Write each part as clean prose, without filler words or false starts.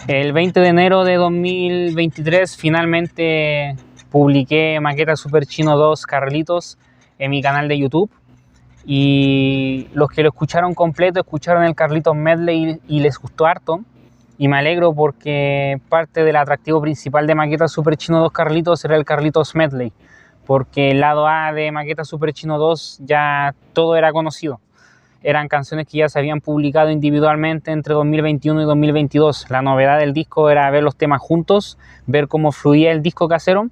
El 20 de enero de 2023 finalmente publiqué Maqueta Super Chino 2 Carlitos en mi canal de YouTube, y los que lo escucharon completo escucharon el Carlitos Medley y les gustó harto, y me alegro porque parte del atractivo principal de Maqueta Super Chino 2 Carlitos era el Carlitos Medley, porque el lado A de Maqueta Super Chino 2 ya todo era conocido. Eran canciones que ya se habían publicado individualmente entre 2021 y 2022. La novedad del disco era ver los temas juntos, ver cómo fluía el disco casero,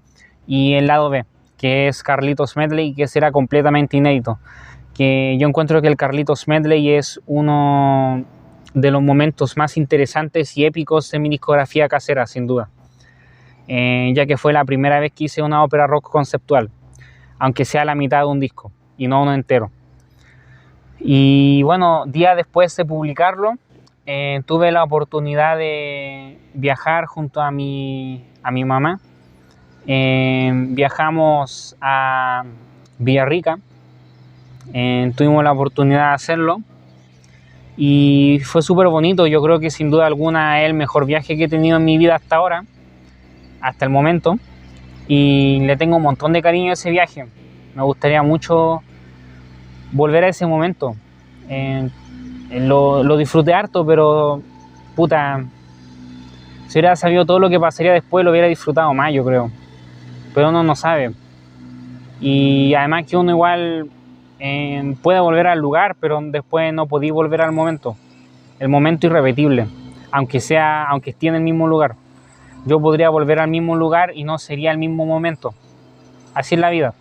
y el lado B, que es Carlitos Medley, que será completamente inédito. Que yo encuentro que el Carlitos Medley es uno de los momentos más interesantes y épicos de mi discografía casera, sin duda. Ya que fue la primera vez que hice una ópera rock conceptual, aunque sea la mitad de un disco y no uno entero. Y bueno, días después de publicarlo, tuve la oportunidad de viajar junto a mi mamá. Viajamos a Villarrica, tuvimos la oportunidad de hacerlo y fue súper bonito. Yo creo que sin duda alguna es el mejor viaje que he tenido en mi vida hasta ahora, hasta el momento, y le tengo un montón de cariño a ese viaje. Me gustaría mucho volver a ese momento. Lo disfruté harto, pero puta, si hubiera sabido todo lo que pasaría después, lo hubiera disfrutado más, yo creo. Pero uno no sabe. Y además que uno igual puede volver al lugar, pero después no podía volver al momento. El momento irrepetible, aunque esté en el mismo lugar. Yo podría volver al mismo lugar y no sería el mismo momento. Así es la vida.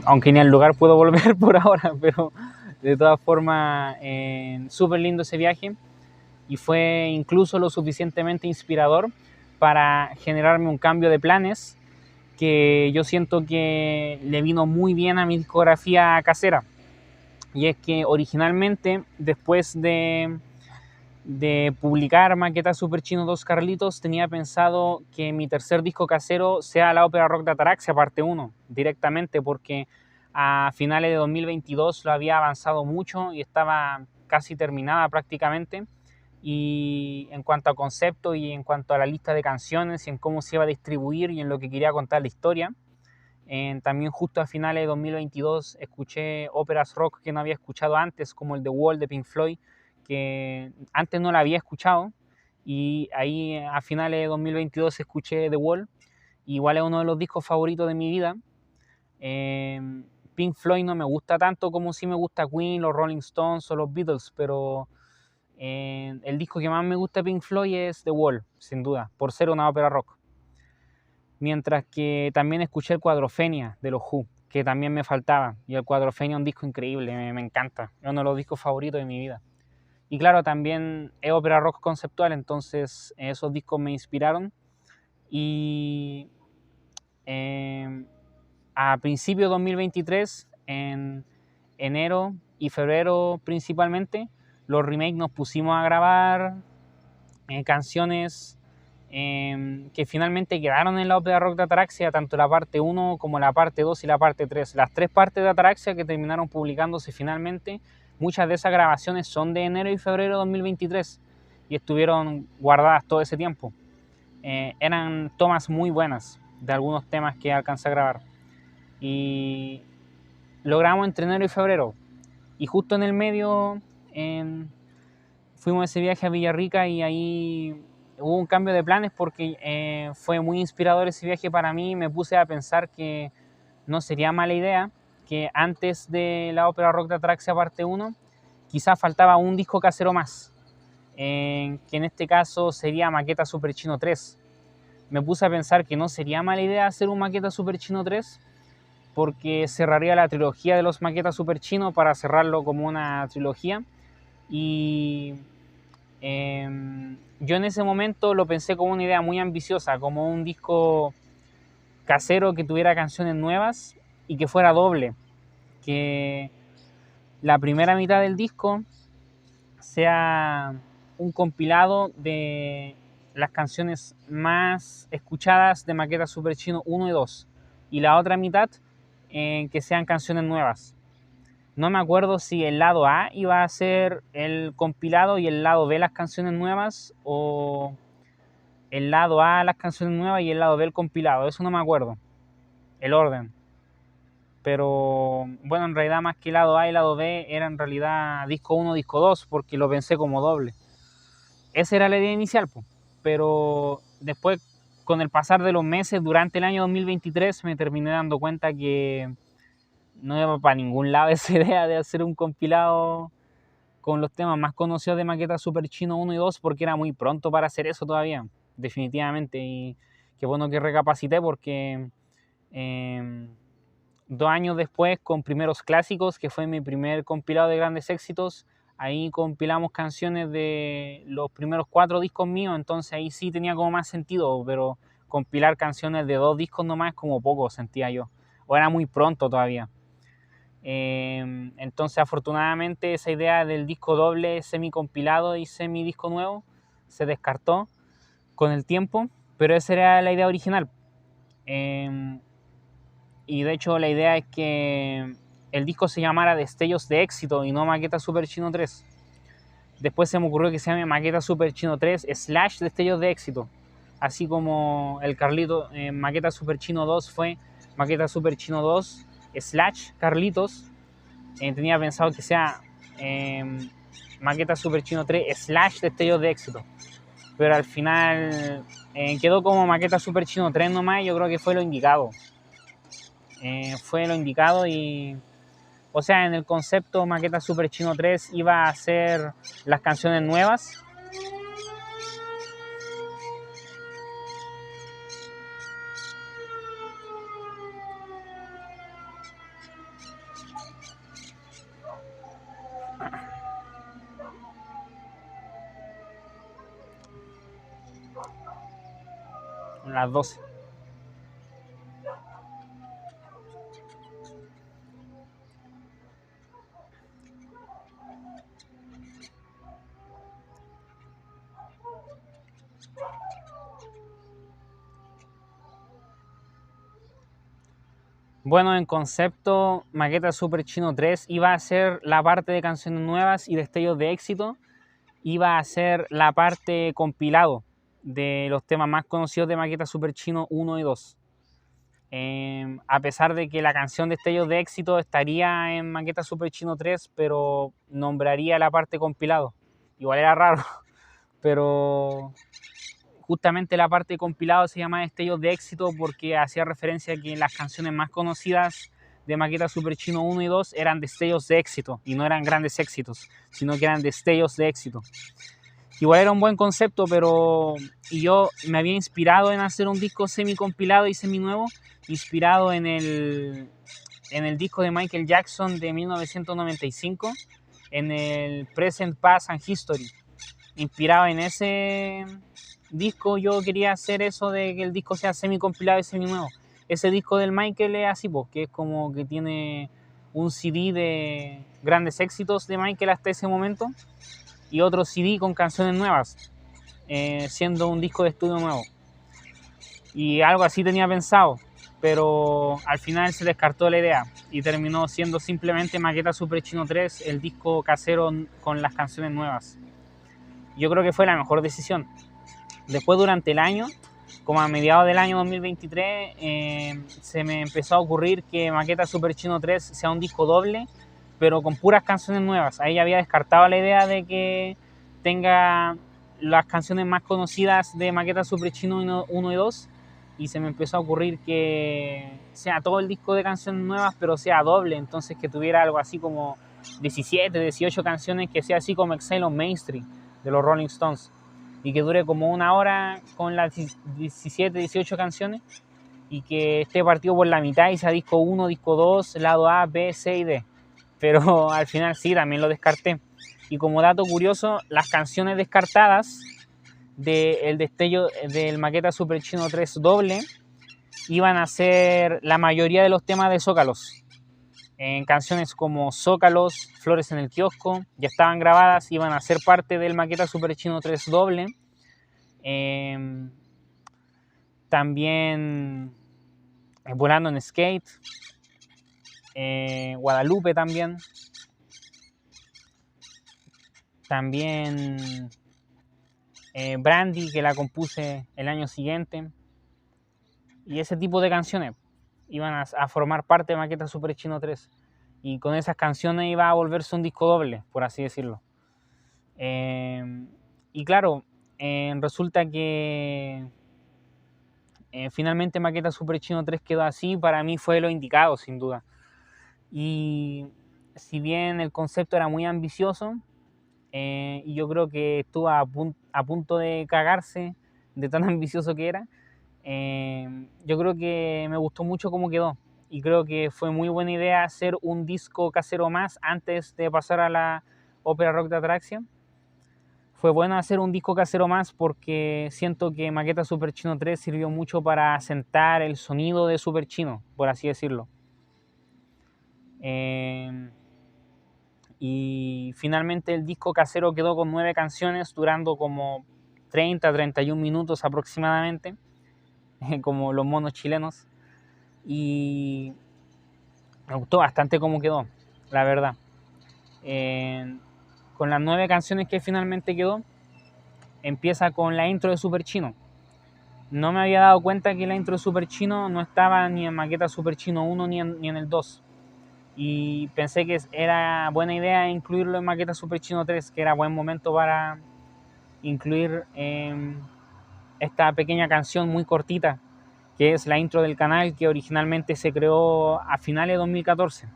Aunque ni al lugar puedo volver por ahora, pero de todas formas, súper lindo ese viaje, y fue incluso lo suficientemente inspirador para generarme un cambio de planes que yo siento que le vino muy bien a mi discografía casera. Y es que originalmente, después de publicar Maqueta Super Chino 2 Carlitos, tenía pensado que mi tercer disco casero sea la ópera rock de Ataraxia, parte 1, directamente, porque a finales de 2022 lo había avanzado mucho y estaba casi terminada prácticamente. Y en cuanto a concepto y en cuanto a la lista de canciones y en cómo se iba a distribuir y en lo que quería contar la historia, también justo a finales de 2022 escuché óperas rock que no había escuchado antes, como el The Wall de Pink Floyd, que antes no la había escuchado, y ahí a finales de 2022 escuché The Wall. Igual es uno de los discos favoritos de mi vida. Pink Floyd no me gusta tanto como sí me gusta Queen, los Rolling Stones o los Beatles, pero el disco que más me gusta de Pink Floyd es The Wall, sin duda, por ser una ópera rock. Mientras que también escuché el Quadrophenia de los Who, que también me faltaba, y el Quadrophenia es un disco increíble, me encanta, es uno de los discos favoritos de mi vida. Y claro, también es ópera rock conceptual, entonces esos discos me inspiraron. Y a principios de 2023, en enero y febrero principalmente, los remakes nos pusimos a grabar canciones que finalmente quedaron en la ópera rock de Ataraxia, tanto la parte 1 como la parte 2 y la parte 3. Las tres partes de Ataraxia que terminaron publicándose finalmente, muchas de esas grabaciones son de enero y febrero de 2023 y estuvieron guardadas todo ese tiempo. Eran tomas muy buenas de algunos temas que alcancé a grabar. Y lo grabamos entre enero y febrero. Y justo en el medio fuimos a ese viaje a Villarrica, y ahí hubo un cambio de planes porque fue muy inspirador ese viaje para mí. Me puse a pensar que no sería mala idea que antes de la ópera rock de Ataraxia parte 1 quizás faltaba un disco casero más, que en este caso sería Maqueta Super Chino 3. Me puse a pensar que no sería mala idea hacer un Maqueta Super Chino 3, porque cerraría la trilogía de los Maqueta Super Chino para cerrarlo como una trilogía. Y yo en ese momento lo pensé como una idea muy ambiciosa, como un disco casero que tuviera canciones nuevas y que fuera doble, que la primera mitad del disco sea un compilado de las canciones más escuchadas de Maqueta Super Chino 1 y 2, y la otra mitad que sean canciones nuevas. No me acuerdo si el lado A iba a ser el compilado y el lado B las canciones nuevas, o el lado A las canciones nuevas y el lado B el compilado. Eso no me acuerdo, el orden. Pero bueno, en realidad más que lado A y lado B era en realidad disco 1, disco 2, porque lo pensé como doble. Esa era la idea inicial, pues. Pero después, con el pasar de los meses, durante el año 2023, me terminé dando cuenta que no iba para ningún lado esa idea de hacer un compilado con los temas más conocidos de Maqueta Super Chino 1 y 2, porque era muy pronto para hacer eso todavía, definitivamente. Y qué bueno que recapacité, porque 2 años después, con Primeros Clásicos, que fue mi primer compilado de grandes éxitos, ahí compilamos canciones de los primeros 4 discos míos, entonces ahí sí tenía como más sentido, pero compilar canciones de 2 discos nomás es como poco, sentía yo, o era muy pronto todavía. Entonces afortunadamente esa idea del disco doble semi compilado y semi disco nuevo se descartó con el tiempo, pero esa era la idea original. Y de hecho la idea es que el disco se llamara Destellos de Éxito y no Maqueta Super Chino 3. Después se me ocurrió que se llame Maqueta Super Chino 3 / Destellos de Éxito, así como el Carlito, Maqueta Super Chino 2 fue Maqueta Super Chino 2 / Carlitos. Tenía pensado que sea Maqueta Super Chino 3 / Destellos de Éxito, pero al final quedó como Maqueta Super Chino 3 nomás. Yo creo que fue lo indicado. Fue lo indicado y, o sea, en el concepto Maqueta Super Chino 3 iba a hacer las canciones nuevas. Las 12. Bueno, en concepto, Maqueta Super Chino 3 iba a ser la parte de canciones nuevas y destellos de éxito, iba a ser la parte compilado de los temas más conocidos de Maqueta Super Chino 1 y 2. A pesar de que la canción Destellos de Éxito estaría en Maqueta Super Chino 3, pero nombraría la parte compilado. Igual era raro, pero justamente la parte compilado se llama Destellos de Éxito porque hacía referencia a que las canciones más conocidas de Maqueta Super Chino 1 y 2 eran destellos de éxito y no eran grandes éxitos, sino que eran destellos de éxito. Igual era un buen concepto, pero y yo me había inspirado en hacer un disco semi compilado y semi nuevo, inspirado en el disco de Michael Jackson de 1995, en el Present, Past and History. Inspirado en ese disco, yo quería hacer eso de que el disco sea semi compilado y semi nuevo. Ese disco del Michael es así, que es como que tiene un CD de grandes éxitos de Michael hasta ese momento y otro CD con canciones nuevas, siendo un disco de estudio nuevo. Y algo así tenía pensado, pero al final se descartó la idea y terminó siendo simplemente Maqueta Super Chino 3, el disco casero con las canciones nuevas. Yo creo que fue la mejor decisión. Después, durante el año, como a mediados del año 2023, se me empezó a ocurrir que Maqueta Super Chino 3 sea un disco doble, pero con puras canciones nuevas. Ahí había descartado la idea de que tenga las canciones más conocidas de Maqueta Super Chino 1 y 2, y se me empezó a ocurrir que sea todo el disco de canciones nuevas, pero sea doble, entonces que tuviera algo así como 17, 18 canciones, que sea así como Exile on Main Street de los Rolling Stones, y que dure como 1 hora con las 17, 18 canciones, y que esté partido por la mitad y sea disco 1, disco 2, lado A, B, C y D. Pero al final sí, también lo descarté. Y como dato curioso, las canciones descartadas del destello del Maqueta Super Chino 3 doble iban a ser la mayoría de los temas de Zócalos. En canciones como Zócalos, Flores en el Kiosco, ya estaban grabadas, iban a ser parte del Maqueta Super Chino 3 doble. También Volando en Skate, Guadalupe también. También Brandy, que la compuse el año siguiente. Y ese tipo de canciones iban a formar parte de Maqueta Super Chino 3. Y con esas canciones iba a volverse un disco doble, por así decirlo. Y claro, resulta que finalmente Maqueta Super Chino 3 quedó así. Para mí fue lo indicado, sin duda. Y si bien el concepto era muy ambicioso, y yo creo que estuvo a punto de cagarse de tan ambicioso que era, yo creo que me gustó mucho cómo quedó. Y creo que fue muy buena idea hacer un disco casero más antes de pasar a la Ópera Rock de Atraxia. Fue bueno hacer un disco casero más porque siento que Maqueta Super Chino 3 sirvió mucho para asentar el sonido de Super Chino, por así decirlo. Y finalmente el disco casero quedó con 9 canciones, durando como 30-31 minutos aproximadamente, como los monos chilenos. Y me gustó bastante cómo quedó, la verdad. Con las 9 canciones que finalmente quedó, empieza con la intro de Super Chino. No me había dado cuenta que la intro de Super Chino no estaba ni en Maqueta Super Chino 1 ni en el 2. Y pensé que era buena idea incluirlo en Maqueta Super Chino 3, que era buen momento para incluir esta pequeña canción muy cortita, que es la intro del canal, que originalmente se creó a finales de 2014.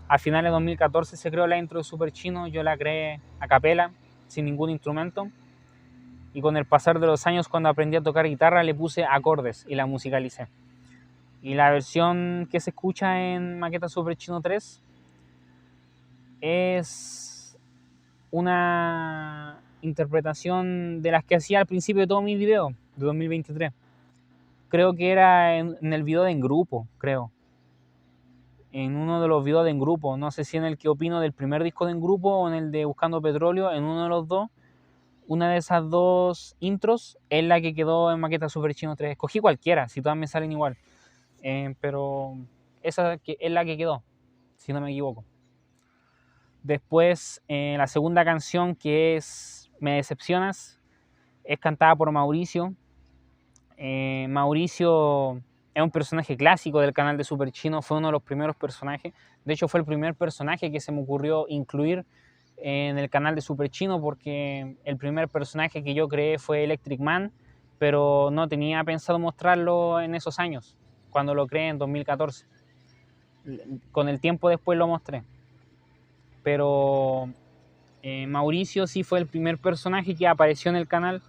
A finales de 2014 se creó la intro de Super Chino, yo la creé a capela, sin ningún instrumento, y con el pasar de los años, cuando aprendí a tocar guitarra, le puse acordes y la musicalicé. Y la versión que se escucha en Maqueta Super Chino 3 es una interpretación de las que hacía al principio de todos mis videos de 2023. Creo que era en el video de En Grupo, creo. En uno de los videos de En Grupo. No sé si en el que opino del primer disco de En Grupo o en el de Buscando Petróleo. En uno de los dos. Una de esas dos intros es la que quedó en Maqueta Super Chino 3. Escogí cualquiera, si todas me salen igual. Pero esa es la que quedó, si no me equivoco. Después, la segunda canción, que es Me Decepcionas, es cantada por Mauricio. Mauricio es un personaje clásico del canal de Super Chino, fue uno de los primeros personajes. De hecho, fue el primer personaje que se me ocurrió incluir en el canal de Super Chino, porque el primer personaje que yo creé fue Electric Man, pero no tenía pensado mostrarlo en esos años, cuando lo creé en 2014. Con el tiempo después lo mostré. Pero Mauricio sí fue el primer personaje que apareció en el canal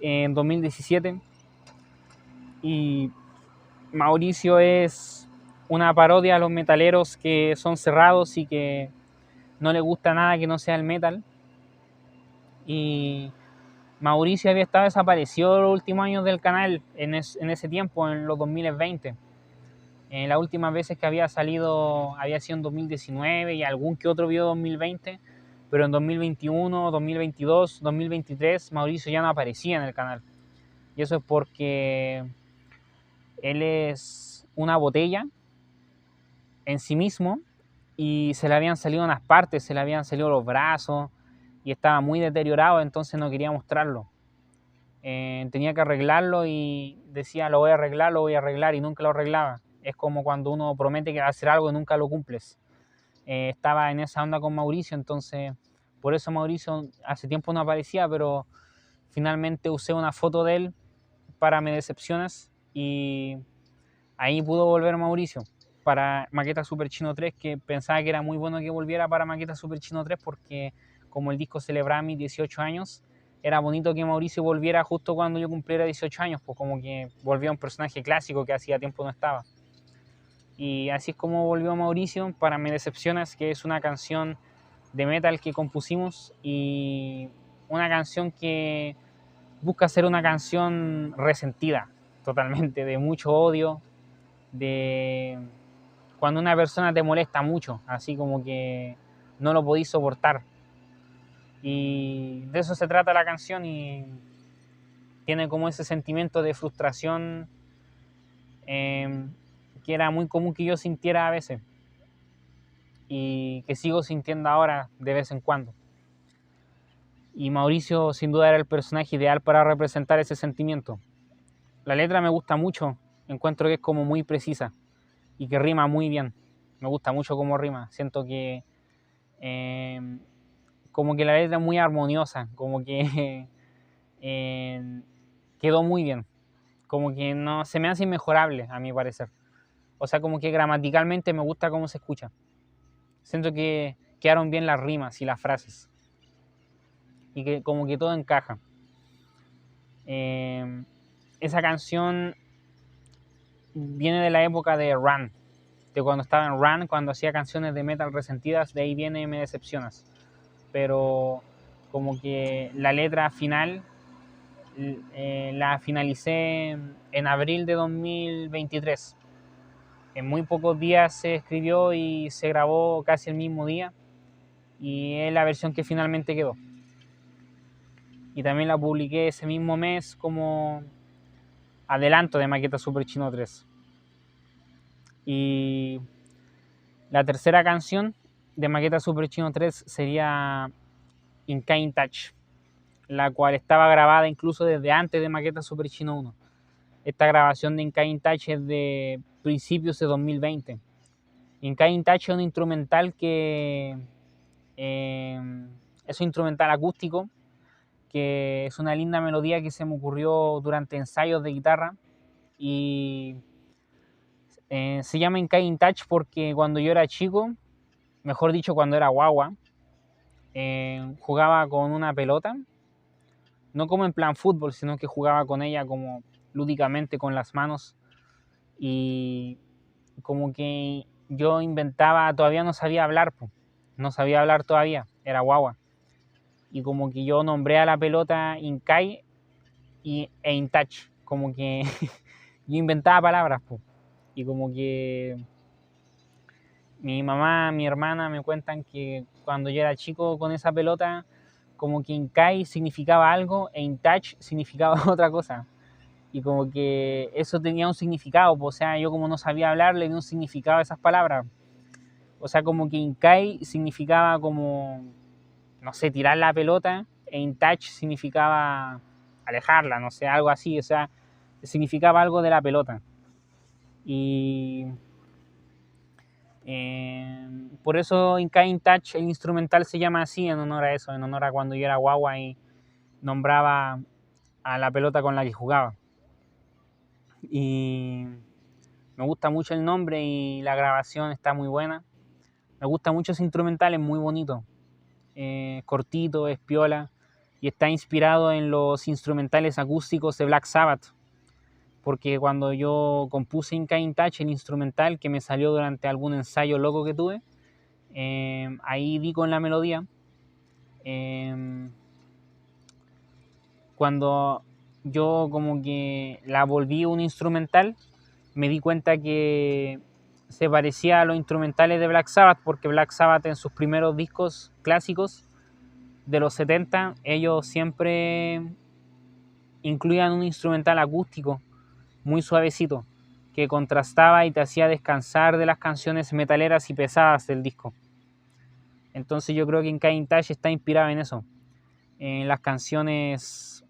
en 2017. Y Mauricio es una parodia a los metaleros que son cerrados y que no les gusta nada que no sea el metal. Y Mauricio había estado desaparecido los últimos años del canal en ese tiempo, en los 2020. Las últimas veces que había salido había sido en 2019 y algún que otro video 2020, pero en 2021, 2022, 2023 Mauricio ya no aparecía en el canal. Y eso es porque él es una botella en sí mismo y se le habían salido unas partes, se le habían salido los brazos y estaba muy deteriorado, entonces no quería mostrarlo. Tenía que arreglarlo y decía lo voy a arreglar y nunca lo arreglaba. Es como cuando uno promete que va a hacer algo y nunca lo cumples. Estaba en esa onda con Mauricio, entonces por eso Mauricio hace tiempo no aparecía, pero finalmente usé una foto de él para Me Decepcionas y ahí pudo volver Mauricio para Maqueta Super Chino 3, que pensaba que era muy bueno que volviera para Maqueta Super Chino 3 porque como el disco celebraba mis 18 años, era bonito que Mauricio volviera justo cuando yo cumpliera 18 años, pues como que volvía un personaje clásico que hacía tiempo no estaba. Y así es como volvió Mauricio para Me Decepcionas, que es una canción de metal que compusimos y una canción que busca ser una canción resentida totalmente, de mucho odio, de cuando una persona te molesta mucho, así como que no lo podís soportar. Y de eso se trata la canción y tiene como ese sentimiento de frustración que era muy común que yo sintiera a veces. y que sigo sintiendo ahora de vez en cuando. Y Mauricio sin duda era el personaje ideal para representar ese sentimiento. La letra me gusta mucho, encuentro que es como muy precisa y que rima muy bien. Me gusta mucho cómo rima, siento que como que la letra es muy armoniosa, como que quedó muy bien, como que no se me hace inmejorable a mi parecer. O sea, como que gramaticalmente me gusta cómo se escucha. Siento que quedaron bien las rimas y las frases y que como que todo encaja. Esa canción viene de la época de Run, de cuando estaba en Run, cuando hacía canciones de metal resentidas, de ahí viene Me Decepcionas. Pero como que la letra final la finalicé en abril de 2023. En muy pocos días se escribió y se grabó casi el mismo día y es la versión que finalmente quedó. Y también la publiqué ese mismo mes como adelanto de Maqueta Super Chino 3. Y la tercera canción de Maqueta Super Chino 3 sería In Kind Touch, la cual estaba grabada incluso desde antes de Maqueta Super Chino 1. Esta grabación de In Kind Touch es de principios de 2020. In Kind Touch es un instrumental que es un instrumental acústico, que es una linda melodía que se me ocurrió durante ensayos de guitarra y se llama In Kind Touch porque cuando yo era chico, mejor dicho cuando era guagua, jugaba con una pelota, no como en plan fútbol, sino que jugaba con ella como lúdicamente con las manos y como que yo inventaba, todavía no sabía hablar, no sabía hablar todavía, era guagua. Y como que yo nombré a la pelota Inkai e Intouch, como que yo inventaba palabras, y como que mi mamá, mi hermana me cuentan que cuando yo era chico con esa pelota, como que Inkai significaba algo e Intouch significaba otra cosa. Y como que eso tenía un significado, o sea, yo como no sabía hablar, le di un significado a esas palabras. O sea, como que Inkai significaba como, no sé, tirar la pelota, e Intouch significaba alejarla, no sé, algo así, o sea, significaba algo de la pelota. Y por eso Inkai Intouch, el instrumental se llama así en honor a eso, en honor a cuando yo era guagua y nombraba a la pelota con la que jugaba. Y me gusta mucho el nombre y la grabación está muy buena. Me gusta mucho ese instrumental, es muy bonito. Cortito, es piola y está inspirado en los instrumentales acústicos de Black Sabbath. Porque cuando yo compuse In Kind Touch, el instrumental que me salió durante algún ensayo loco que tuve, ahí di con la melodía. Cuando yo como que la volví un instrumental, me di cuenta que se parecía a los instrumentales de Black Sabbath, porque Black Sabbath en sus primeros discos clásicos de los 70, ellos siempre incluían un instrumental acústico muy suavecito, que contrastaba y te hacía descansar de las canciones metaleras y pesadas del disco. Entonces yo creo que In Kind Touch está inspirado en eso, en las canciones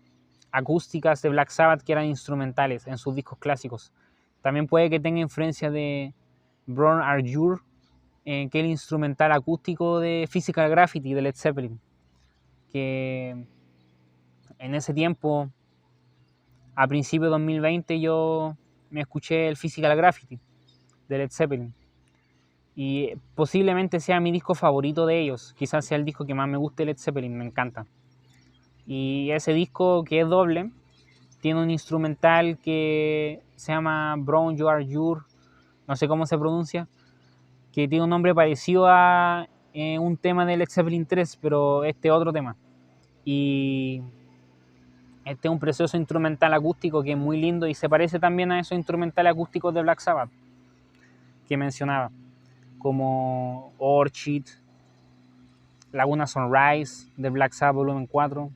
acústicas de Black Sabbath que eran instrumentales en sus discos clásicos. También puede que tenga influencia de Born Are You, que es el instrumental acústico de Physical Graffiti de Led Zeppelin, que en ese tiempo, a principios de 2020, yo me escuché el Physical Graffiti de Led Zeppelin y posiblemente sea mi disco favorito de ellos, quizás sea el disco que más me guste de Led Zeppelin, me encanta. Y ese disco, que es doble, tiene un instrumental que se llama Brown You Are Your, no sé cómo se pronuncia, que tiene un nombre parecido a un tema de Led Zeppelin 3, pero este otro tema. Y este es un precioso instrumental acústico que es muy lindo y se parece también a esos instrumentales acústicos de Black Sabbath que mencionaba, como Orchid, Laguna Sunrise de Black Sabbath Volumen 4.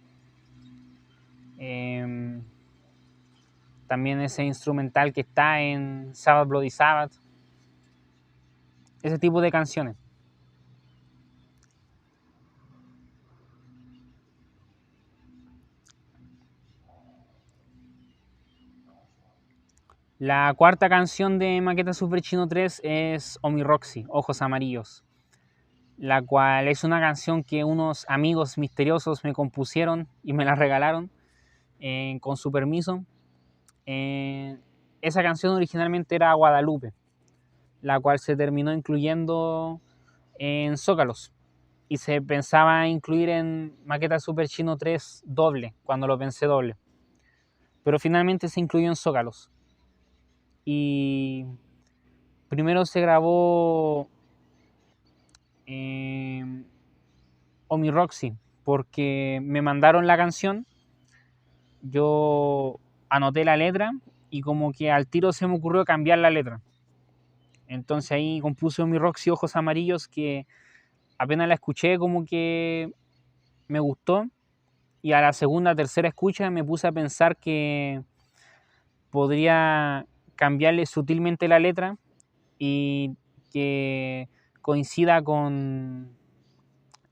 También ese instrumental que está en Sabbath Bloody Sabbath. Ese tipo de canciones. La cuarta canción de Maqueta Super Chino 3 es Omi Roxy, Ojos Amarillos, la cual es una canción que unos amigos misteriosos me compusieron y me la regalaron con su permiso. Esa canción originalmente era Guadalupe, la cual se terminó incluyendo en Zócalos y se pensaba incluir en Maqueta Super Chino 3 doble, cuando lo pensé doble, pero finalmente se incluyó en Zócalos. Y primero se grabó Omi Roxy porque me mandaron la canción, yo anoté la letra y como que al tiro se me ocurrió cambiar la letra. Entonces ahí compuse Omi Roxy Ojos Amarillos, que apenas la escuché como que me gustó, y a la segunda, tercera escucha me puse a pensar que podría cambiarle sutilmente la letra y que coincida con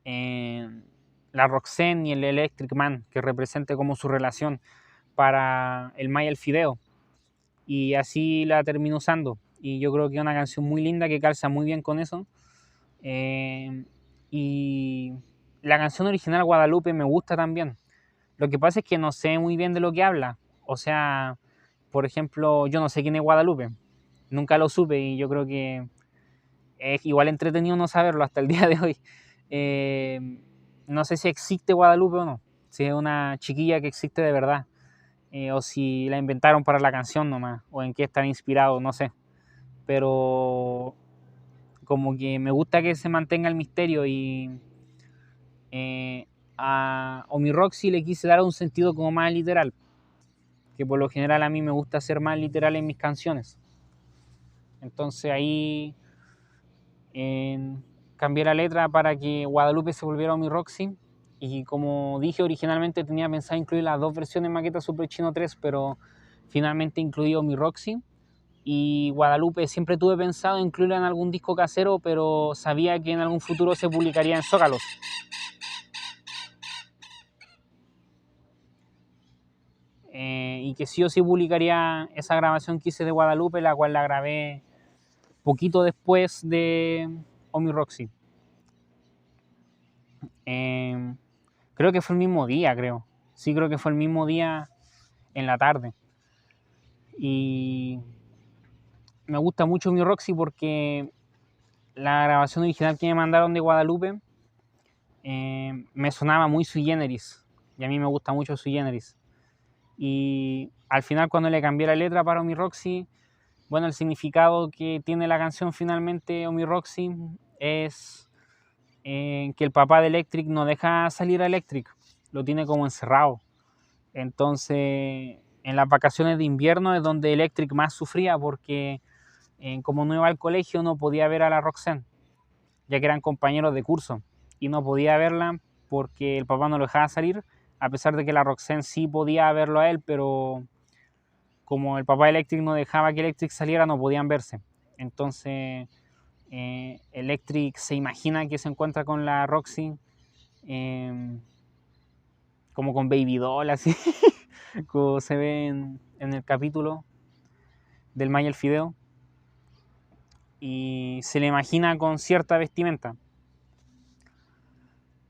la Roxanne y el Electric Man, que represente como su relación para el Maya el Fideo. Y así la termino usando. Y yo creo que es una canción muy linda que calza muy bien con eso. Y la canción original Guadalupe me gusta también. Lo que pasa es que no sé muy bien de lo que habla. O sea, por ejemplo, yo no sé quién es Guadalupe. Nunca lo supe y yo creo que es igual entretenido no saberlo hasta el día de hoy. No sé si existe Guadalupe o no. Si es una chiquilla que existe de verdad. O si la inventaron para la canción nomás. O en qué están inspirados, no sé. Pero como que me gusta que se mantenga el misterio y a Omi Roxy le quise dar un sentido como más literal, que por lo general a mí me gusta ser más literal en mis canciones. Entonces ahí cambié la letra para que Guadalupe se volviera Omi Roxy, y como dije originalmente tenía pensado incluir las dos versiones Maqueta Super Chino 3, pero finalmente incluí Omi Roxy. Y Guadalupe siempre tuve pensado incluirla en algún disco casero, pero sabía que en algún futuro se publicaría en Zócalos. Y que sí o sí publicaría esa grabación que hice de Guadalupe, la cual la grabé poquito después de Omi Roxy. Creo que fue el mismo día, creo. Sí, creo que fue el mismo día en la tarde. Y me gusta mucho Omi Roxy porque la grabación original que me mandaron de Guadalupe me sonaba muy sui generis. Y a mí me gusta mucho sui generis. Y al final, cuando le cambié la letra para Omi Roxy, bueno, el significado que tiene la canción finalmente Omi Roxy es que el papá de Electric no deja salir a Electric, lo tiene como encerrado. Entonces, en las vacaciones de invierno es donde Electric más sufría porque como no iba al colegio no podía ver a la Roxanne, ya que eran compañeros de curso, y no podía verla porque el papá no lo dejaba salir, a pesar de que la Roxanne sí podía verlo a él, pero como el papá de Electric no dejaba que Electric saliera, no podían verse. Entonces Electric se imagina que se encuentra con la Roxy como con Baby Doll, así como se ve en el capítulo del Maya el Fideo, y se le imagina con cierta vestimenta,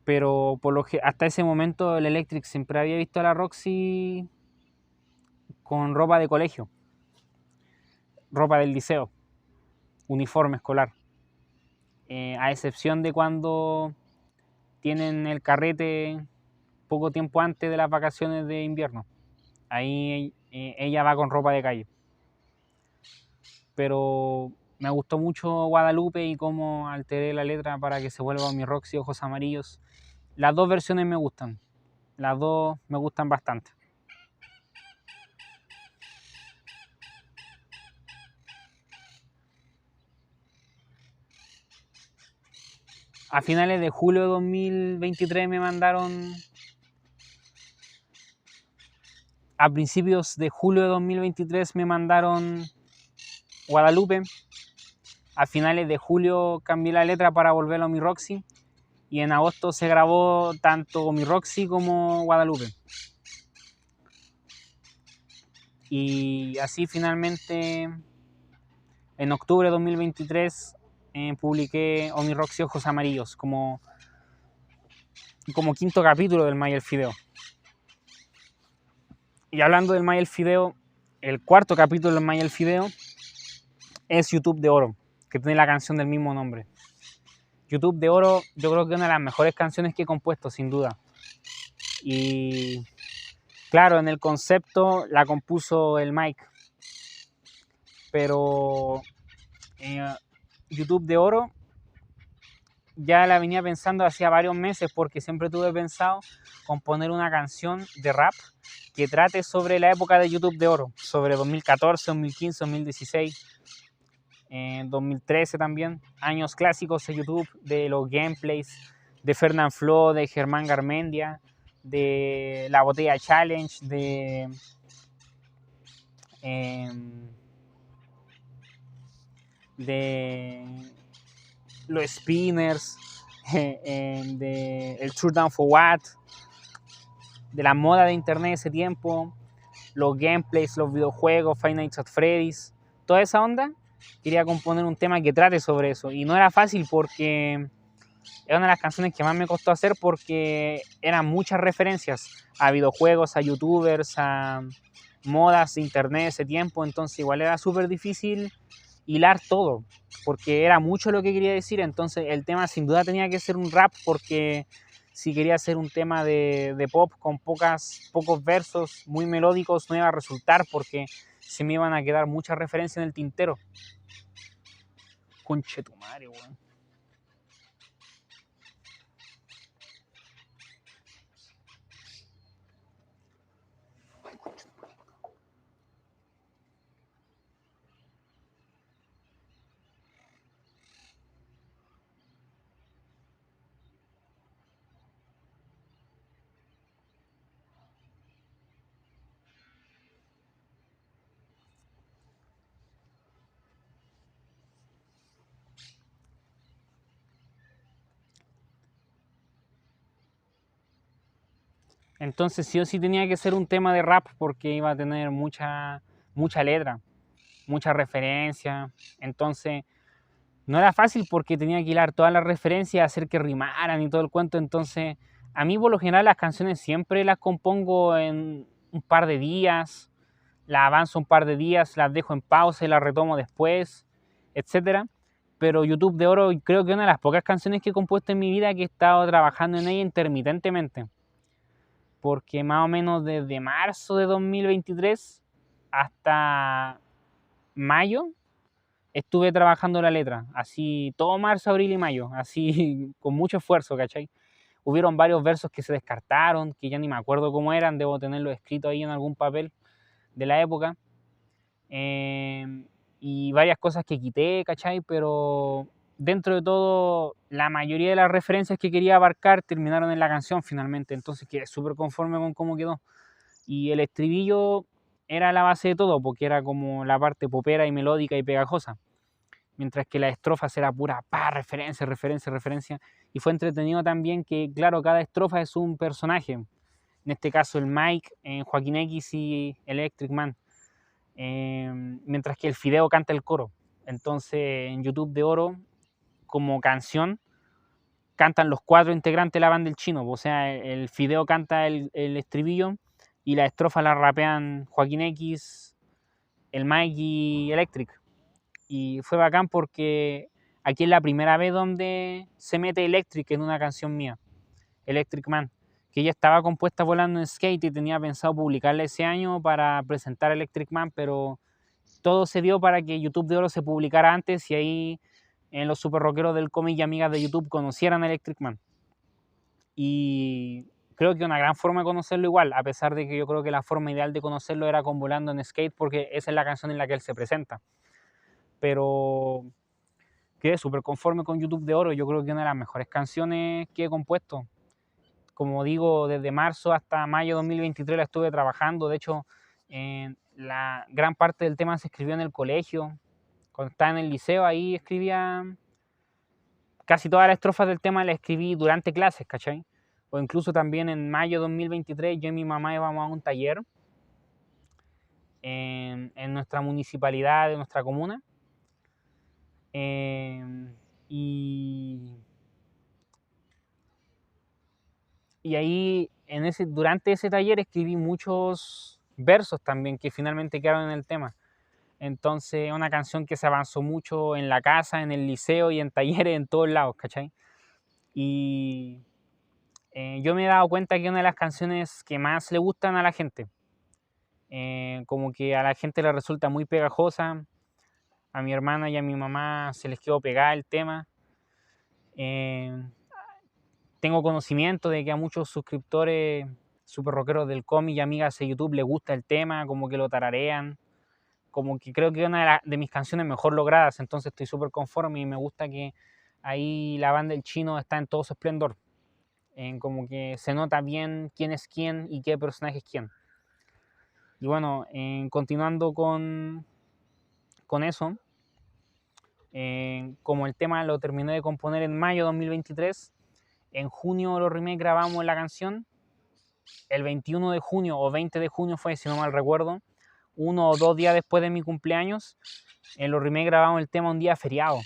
pero hasta ese momento el Electric siempre había visto a la Roxy con ropa de colegio, ropa del liceo, uniforme escolar, a excepción de cuando tienen el carrete poco tiempo antes de las vacaciones de invierno. Ahí ella va con ropa de calle. Pero me gustó mucho Guadalupe y cómo alteré la letra para que se vuelva Omi Roxy Ojos Amarillos. Las dos versiones me gustan. Las dos me gustan bastante. A finales de julio de 2023 me mandaron... A principios de julio de 2023 me mandaron Guadalupe. A finales de julio cambié la letra para volver a Omi Roxy. Y en agosto se grabó tanto Omi Roxy como Guadalupe. Y así finalmente, en octubre de 2023, publiqué O mi Roxy Ojos Amarillos como quinto capítulo del Maya el Fideo. Y hablando del Maya el Fideo, el cuarto capítulo del Maya el Fideo es YouTube de Oro, que tiene la canción del mismo nombre. YouTube de Oro yo creo que es una de las mejores canciones que he compuesto, sin duda. Y claro, en el concepto la compuso el Mike, pero YouTube de Oro ya la venía pensando hacía varios meses, porque siempre tuve pensado componer una canción de rap que trate sobre la época de YouTube de Oro, sobre 2014, 2015, 2016, 2013 también, años clásicos de YouTube, de los gameplays de Fernand Flo, de Germán Garmendia, de la Botella Challenge, de los spinners, de el True Down for What, de la moda de internet ese tiempo, los gameplays, los videojuegos, Five Nights at Freddy's, toda esa onda. Quería componer un tema que trate sobre eso, y no era fácil porque era una de las canciones que más me costó hacer, porque eran muchas referencias a videojuegos, a youtubers, a modas de internet ese tiempo. Entonces igual era súper difícil hilar todo, porque era mucho lo que quería decir. Entonces el tema sin duda tenía que ser un rap, porque si quería hacer un tema de pop con pocos versos muy melódicos no iba a resultar, porque se me iban a quedar muchas referencias en el tintero. Conchetumare, weón. Entonces sí o sí tenía que ser un tema de rap, porque iba a tener mucha letra, mucha referencia. Entonces no era fácil, porque tenía que hilar todas las referencias, hacer que rimaran y todo el cuento. Entonces a mí por lo general las canciones siempre las compongo en un par de días, las avanzo un par de días, las dejo en pausa y las retomo después, etcétera. Pero YouTube de Oro creo que es una de las pocas canciones que he compuesto en mi vida que he estado trabajando en ella intermitentemente, porque más o menos desde marzo de 2023 hasta mayo estuve trabajando la letra, así todo marzo, abril y mayo, así con mucho esfuerzo, ¿cachai? Hubieron varios versos que se descartaron, que ya ni me acuerdo cómo eran, debo tenerlo escrito ahí en algún papel de la época, y varias cosas que quité, ¿cachai? Pero dentro de todo, la mayoría de las referencias que quería abarcar terminaron en la canción finalmente, entonces quedé súper conforme con cómo quedó. Y el estribillo era la base de todo, porque era como la parte popera y melódica y pegajosa, mientras que las estrofas era pura referencia, referencia, referencia. Y fue entretenido también que, claro, cada estrofa es un personaje, en este caso el Mike, Joaquín X y Electric Man, mientras que el Fideo canta el coro. Entonces en YouTube de Oro, como canción, cantan los 4 integrantes de la banda del Chino, o sea, el Fideo canta el estribillo y la estrofa la rapean Joaquín X, el Mike y Electric. Y fue bacán porque aquí es la primera vez donde se mete Electric en una canción mía, Electric Man, que ya estaba compuesta volando en skate y tenía pensado publicarla ese año para presentar Electric Man, pero todo se dio para que YouTube de Oro se publicara antes, y ahí en los super rockeros del cómic y amigas de YouTube conocieran a Electric Man. Y creo que una gran forma de conocerlo igual, a pesar de que yo creo que la forma ideal de conocerlo era con Volando en Skate, porque esa es la canción en la que él se presenta. Pero quedé súper conforme con YouTube de Oro, yo creo que es una de las mejores canciones que he compuesto. Como digo, desde marzo hasta mayo de 2023 la estuve trabajando. De hecho, la gran parte del tema se escribió en el colegio. Cuando estaba en el liceo, ahí escribía casi todas las estrofas del tema, las escribí durante clases, ¿cachai? O incluso también en mayo de 2023 yo y mi mamá íbamos a un taller en nuestra municipalidad, en nuestra comuna. Y ahí, durante ese taller, escribí muchos versos también que finalmente quedaron en el tema. Entonces, una canción que se avanzó mucho en la casa, en el liceo y en talleres en todos lados, ¿cachai? Y yo me he dado cuenta que una de las canciones que más le gustan a la gente, como que a la gente le resulta muy pegajosa, a mi hermana y a mi mamá se les quedó pegada el tema. Tengo conocimiento de que a muchos suscriptores super rockeros del cómic y amigas de YouTube les gusta el tema, como que lo tararean, como que creo que es una de mis canciones mejor logradas, entonces estoy súper conforme y me gusta que ahí la banda del Chino está en todo su esplendor, como que se nota bien quién es quién y qué personaje es quién. Y bueno, continuando con eso, como el tema lo terminé de componer en mayo de 2023, en junio los remake grabamos la canción, el 21 de junio o 20 de junio fue, si no mal recuerdo, 1 o 2 días después de mi cumpleaños, en los remake grabamos el tema un día feriado.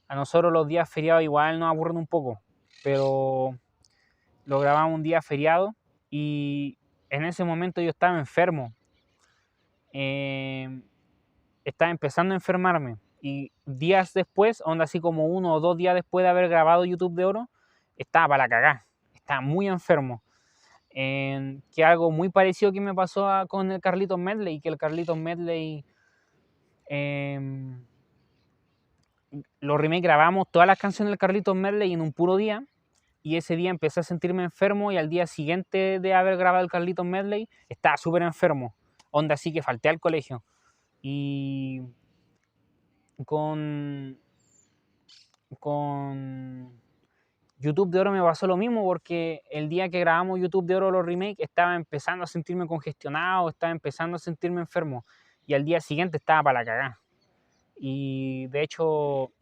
A nosotros los días feriados igual nos aburren un poco, pero lo grabamos un día feriado y en ese momento yo estaba enfermo. Estaba empezando a enfermarme y días después, onda así como 1 o 2 días después de haber grabado YouTube de Oro, estaba para la cagá, estaba muy enfermo. Que algo muy parecido que me pasó con el Carlitos Medley, que el Carlitos Medley lo remake, grabamos todas las canciones del Carlitos Medley en un puro día, y ese día empecé a sentirme enfermo y al día siguiente de haber grabado el Carlitos Medley estaba súper enfermo, onda así que falté al colegio. Y con YouTube de Oro me pasó lo mismo, porque el día que grabamos YouTube de Oro los remake estaba empezando a sentirme congestionado, estaba empezando a sentirme enfermo y al día siguiente estaba para la cagá. Y de hecho,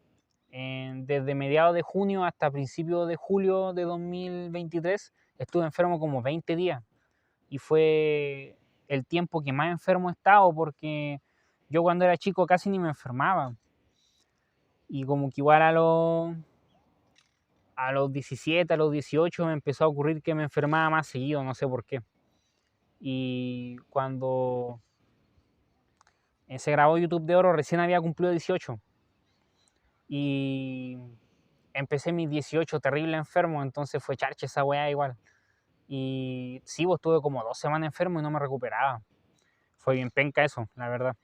desde mediados de junio hasta principios de julio de 2023 estuve enfermo como 20 días y fue el tiempo que más enfermo he estado, porque yo cuando era chico casi ni me enfermaba y como que igual a los 17, a los 18 me empezó a ocurrir que me enfermaba más seguido, no sé por qué. Y cuando se grabó YouTube de Oro recién había cumplido 18 y empecé mis 18 terrible enfermo, entonces fue charcha esa weá igual. Y sí, pues estuve como 2 semanas enfermo y no me recuperaba. Fue bien penca eso, la verdad.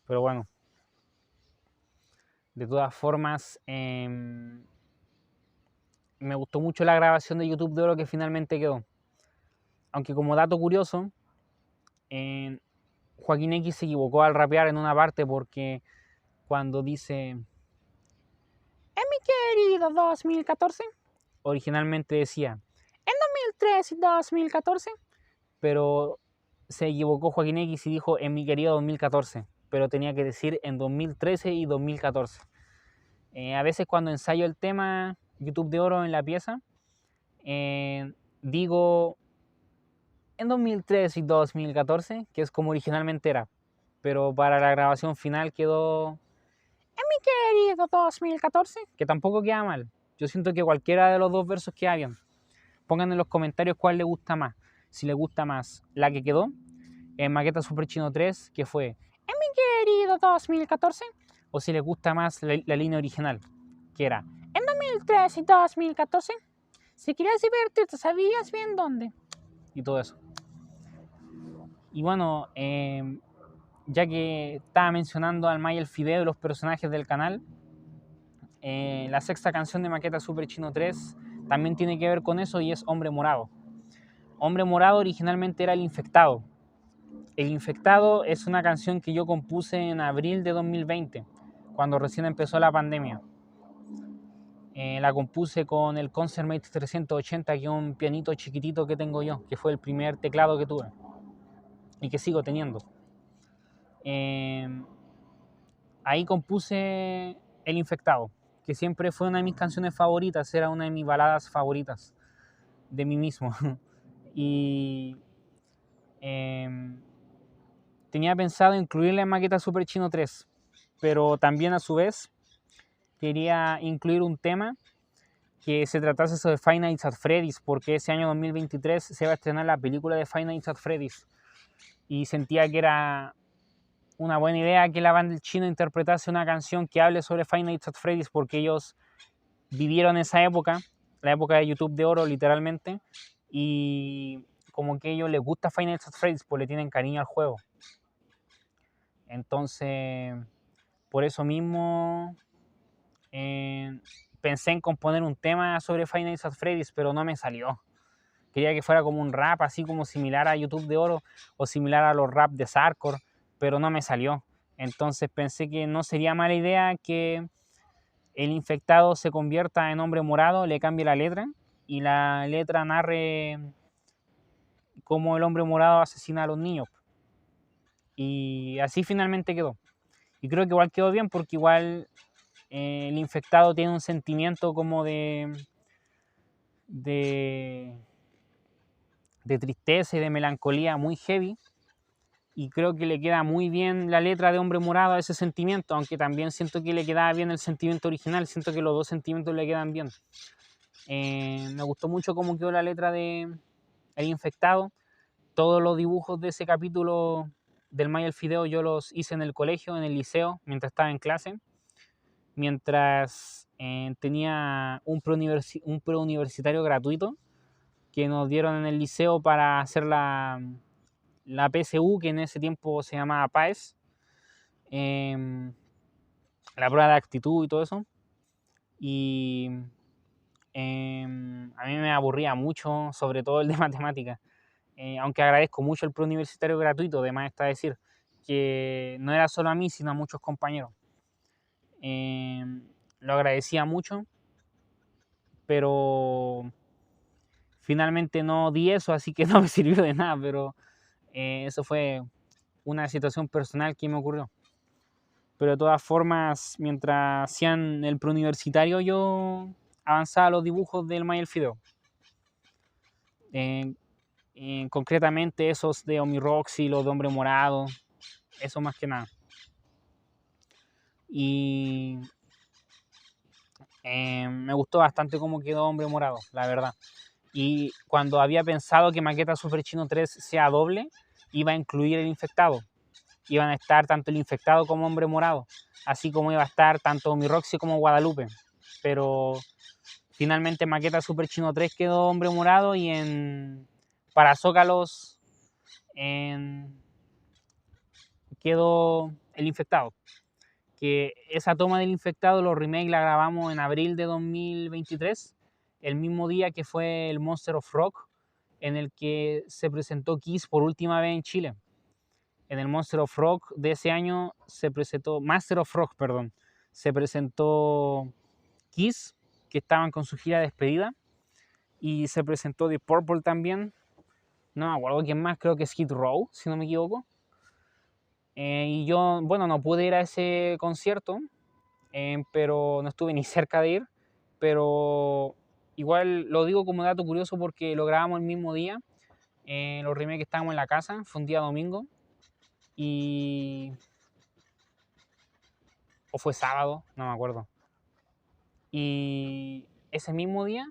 Pero bueno, de todas formas, me gustó mucho la grabación de YouTube de Oro que finalmente quedó. Aunque como dato curioso, Joaquín X se equivocó al rapear en una parte, porque cuando dice "en mi querido 2014", originalmente decía "en 2013 y 2014", pero se equivocó Joaquín X y dijo "en mi querido 2014", pero tenía que decir en 2013 y 2014. A veces cuando ensayo el tema YouTube de Oro en la pieza, digo en 2013 y 2014, que es como originalmente era, pero para la grabación final quedó "en mi querido 2014", que tampoco queda mal. Yo siento que cualquiera de los dos versos queda bien. Pongan en los comentarios cuál le gusta más. Si le gusta más la que quedó en Maqueta Super Chino 3, que fue "en mi querido 2014", o si les gusta más la línea original, que era "en 2013 y 2014, si querías divertirte, sabías bien dónde", y todo eso. Y bueno, ya que estaba mencionando al May, el Fideo y los personajes del canal, la sexta canción de Maqueta Super Chino 3 también tiene que ver con eso, y es Hombre Morado. Hombre Morado originalmente era El Infectado. El Infectado es una canción que yo compuse en abril de 2020, cuando recién empezó la pandemia. La compuse con el Concertmate 380, que es un pianito chiquitito que tengo yo, que fue el primer teclado que tuve y que sigo teniendo. Ahí compuse El Infectado, que siempre fue una de mis canciones favoritas, era una de mis baladas favoritas de mí mismo. Y tenía pensado incluirla en Maqueta Super Chino 3, pero también a su vez quería incluir un tema que se tratase sobre Five Nights at Freddy's, porque ese año 2023 se va a estrenar la película de Five Nights at Freddy's y sentía que era una buena idea que la banda del Chino interpretase una canción que hable sobre Five Nights at Freddy's, porque ellos vivieron esa época, la época de YouTube de oro literalmente, y como que a ellos les gusta Five Nights at Freddy's, pues le tienen cariño al juego. Entonces, por eso mismo pensé en componer un tema sobre Five Nights at Freddy's, pero no me salió. Quería que fuera como un rap, así como similar a YouTube de Oro o similar a los rap de Sarkor, pero no me salió. Entonces pensé que no sería mala idea que el infectado se convierta en hombre morado, le cambie la letra y la letra narre cómo el hombre morado asesina a los niños. Y así finalmente quedó. Y creo que igual quedó bien porque igual el infectado tiene un sentimiento como de tristeza y de melancolía muy heavy, y creo que le queda muy bien la letra de Hombre Morado a ese sentimiento, aunque también siento que le quedaba bien el sentimiento original, siento que los dos sentimientos le quedan bien. Me gustó mucho cómo quedó la letra de El Infectado. Todos los dibujos de ese capítulo del Maya el Fideo yo los hice en el colegio, en el liceo, mientras estaba en clase, mientras tenía un preuniversitario gratuito que nos dieron en el liceo para hacer la PSU, que en ese tiempo se llamaba PAES, la prueba de actitud y todo eso. Y a mí me aburría mucho, sobre todo el de matemáticas. Aunque agradezco mucho el preuniversitario gratuito, además está decir que no era solo a mí, sino a muchos compañeros. Lo agradecía mucho, pero finalmente no di eso, así que no me sirvió de nada, pero eso fue una situación personal que me ocurrió. Pero de todas formas, mientras hacían el preuniversitario, yo avanzaba los dibujos del Maya el Fideo. Concretamente esos de Omi Roxy, los de Hombre Morado, eso más que nada. Y me gustó bastante cómo quedó Hombre Morado, la verdad. Y cuando había pensado que Maqueta Super Chino 3 sea doble, iba a incluir el infectado. Iban a estar tanto el infectado como Hombre Morado, así como iba a estar tanto Omi Roxy como Guadalupe. Pero finalmente Maqueta Super Chino 3 quedó Hombre Morado, y para Zócalos quedó el infectado. Que esa toma del infectado, los remakes la grabamos en abril de 2023, el mismo día que fue el Monster of Rock, en el que se presentó Kiss por última vez en Chile. En el Monster of Rock de ese año se presentó, Master of Rock, perdón, se presentó Kiss, que estaban con su gira de despedida, y se presentó Deep Purple también. No me acuerdo quién más, creo que es Skid Row, si no me equivoco. Y yo, bueno, no pude ir a ese concierto, pero no estuve ni cerca de ir, pero igual lo digo como dato curioso porque lo grabamos el mismo día, los remakes estábamos en la casa, fue un día domingo, o fue sábado, no me acuerdo, y ese mismo día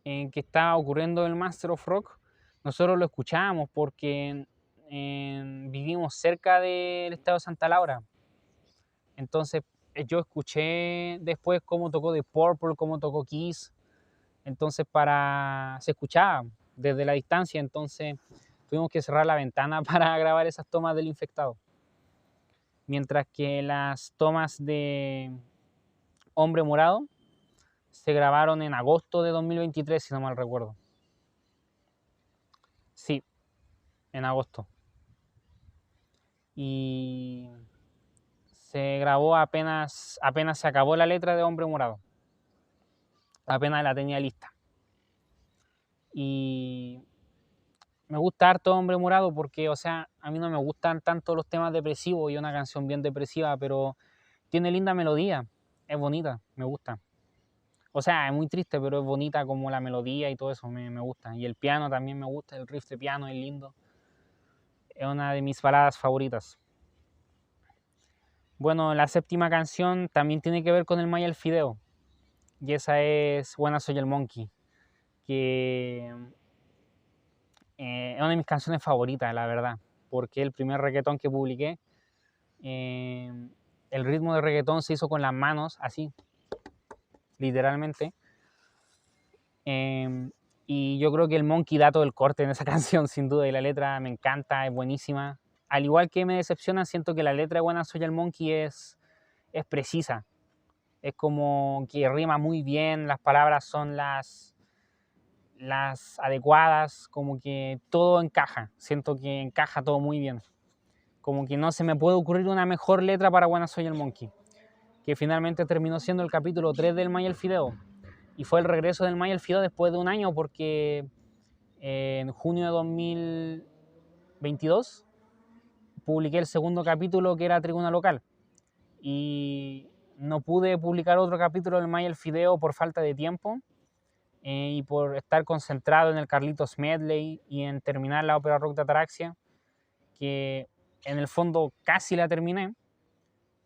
en que estaba ocurriendo el Master of Rock, nosotros lo escuchábamos porque vivimos cerca del estado de Santa Laura. Entonces yo escuché después cómo tocó The Purple, cómo tocó Kiss. Entonces se escuchaba desde la distancia, entonces tuvimos que cerrar la ventana para grabar esas tomas del infectado. Mientras que las tomas de Hombre Morado se grabaron en agosto de 2023, si no mal recuerdo. Sí, en agosto. Y se grabó apenas se acabó la letra de Hombre Morado. Apenas la tenía lista. Y me gusta harto Hombre Morado porque, o sea, a mí no me gustan tanto los temas depresivos, y una canción bien depresiva, pero tiene linda melodía, es bonita, me gusta. O sea, es muy triste, pero es bonita como la melodía y todo eso, me gusta. Y el piano también me gusta, el riff de piano es lindo. Es una de mis baladas favoritas. Bueno, la séptima canción también tiene que ver con el Maya el Fideo. Y esa es Buena Soy el Monkey, que es una de mis canciones favoritas, la verdad. Porque el primer reggaetón que publiqué, el ritmo de reggaetón se hizo con las manos, así, literalmente. Y yo creo que el Monkey da todo el corte en esa canción, sin duda, y la letra me encanta, es buenísima. Al igual que me decepciona, siento que la letra de Buena Soy el Monkey es precisa. Es como que rima muy bien, las palabras son las adecuadas, como que todo encaja. Siento que encaja todo muy bien. Como que no se me puede ocurrir una mejor letra para Buena Soy el Monkey, que finalmente terminó siendo el capítulo 3 del Maya el Fideo. Y fue el regreso del Maya el Fideo después de un año, porque en junio de 2022 publiqué el segundo capítulo, que era Tribuna Local. Y no pude publicar otro capítulo del Maya el Fideo por falta de tiempo y por estar concentrado en el Carlitos Medley y en terminar la ópera rock de Ataraxia, que en el fondo casi la terminé,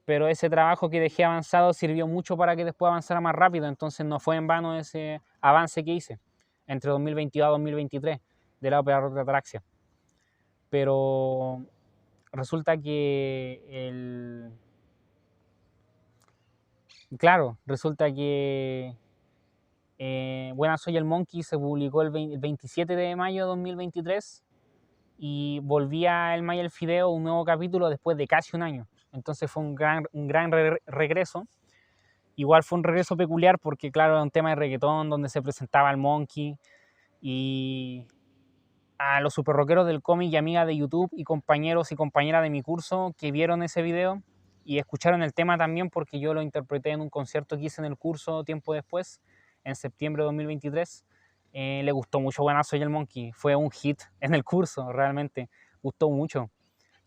pero ese trabajo que dejé avanzado sirvió mucho para que después avanzara más rápido, entonces no fue en vano ese avance que hice entre 2022 y 2023 de la ópera rock de Ataraxia. Pero resulta que resulta que Buena Soy el Monkey se publicó el 27 de mayo de 2023 y volvía el Maya el Fideo un nuevo capítulo después de casi un año. Entonces fue un gran regreso. Igual fue un regreso peculiar porque, claro, era un tema de reggaetón donde se presentaba el Monkey y a los super rockeros del cómic y amigas de YouTube y compañeros y compañeras de mi curso que vieron ese video y escucharon el tema también, porque yo lo interpreté en un concierto que hice en el curso tiempo después, en septiembre de 2023. Le gustó mucho Buena Soy el Monkey, fue un hit en el curso, realmente, gustó mucho.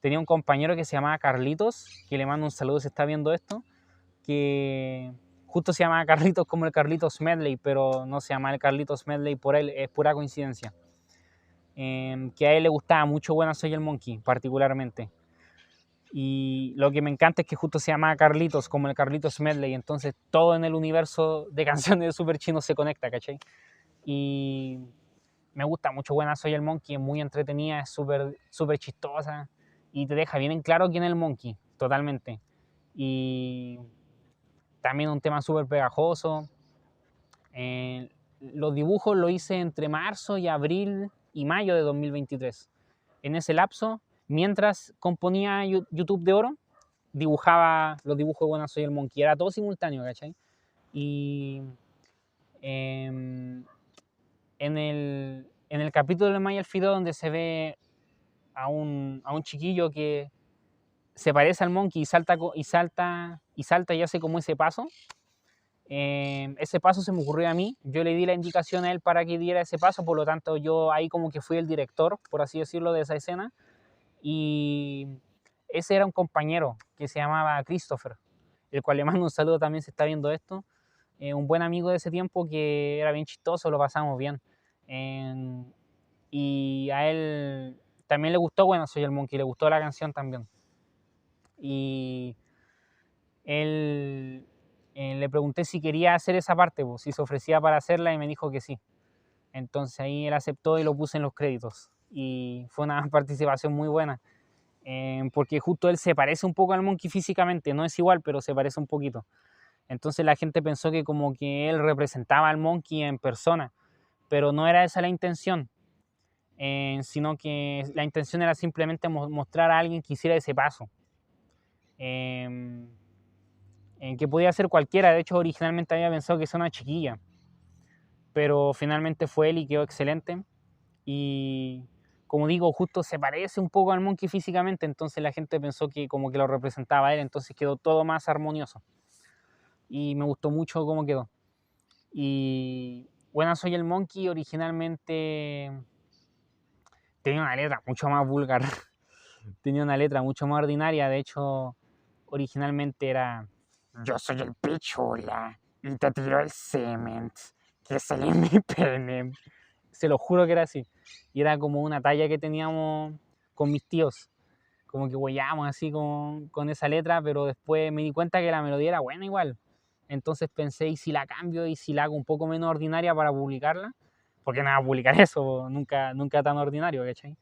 Tenía un compañero que se llamaba Carlitos, que le mando un saludo si está viendo esto, que justo se llamaba Carlitos como el Carlitos Medley, pero no se llama el Carlitos Medley por él, es pura coincidencia. Que a él le gustaba mucho Buena Soy el Monkey, particularmente. Y lo que me encanta es que justo se llama Carlitos, como el Carlitos Medley, entonces todo en el universo de canciones de Super Chino se conecta, ¿cachai? Y me gusta mucho Buena Soy el Monkey, es muy entretenida, es súper chistosa y te deja bien en claro quién es el Monkey, totalmente. Y también un tema súper pegajoso. Los dibujos lo hice entre marzo y abril y mayo de 2023. En ese lapso, mientras componía YouTube de Oro, dibujaba los dibujos de Buena Soy el Monkey. Era todo simultáneo, ¿cachai? Y en el capítulo de Maya el Fideo, donde se ve a un chiquillo que se parece al Monkey y hace como ese paso. Ese paso se me ocurrió a mí, yo le di la indicación a él para que diera ese paso, por lo tanto yo ahí como que fui el director, por así decirlo, de esa escena. Y ese era un compañero que se llamaba Christopher, el cual le mando un saludo también si está viendo esto. Un buen amigo de ese tiempo que era bien chistoso, lo pasamos bien. Y a él también le gustó Bueno Soy el Monkey, le gustó la canción también. Y él le pregunté si quería hacer esa parte, pues, si se ofrecía para hacerla, y me dijo que sí. Entonces ahí él aceptó y lo puse en los créditos. Y fue una participación muy buena. Porque justo él se parece un poco al Monkey físicamente, no es igual, pero se parece un poquito. Entonces la gente pensó que como que él representaba al Monkey en persona, pero no era esa la intención, sino que la intención era simplemente mostrar a alguien que hiciera ese paso. Que podía ser cualquiera, de hecho originalmente había pensado que es una chiquilla, pero finalmente fue él y quedó excelente. Y como digo, justo se parece un poco al Monkey físicamente, entonces la gente pensó que como que lo representaba a él, entonces quedó todo más armonioso. Y me gustó mucho cómo quedó. Y Buena Soy el Monkey originalmente tenía una letra mucho más vulgar, tenía una letra mucho más ordinaria, de hecho originalmente era: yo soy el Pichula, y te tiró el cement, que salió en mi pene. Se lo juro que era así. Y era como una talla que teníamos con mis tíos. Como que huellamos así con esa letra, pero después me di cuenta que la melodía era buena igual. Entonces pensé, ¿y si la cambio? ¿Y si la hago un poco menos ordinaria para publicarla? Porque nada, publicar eso, nunca, nunca tan ordinario, ¿cachai?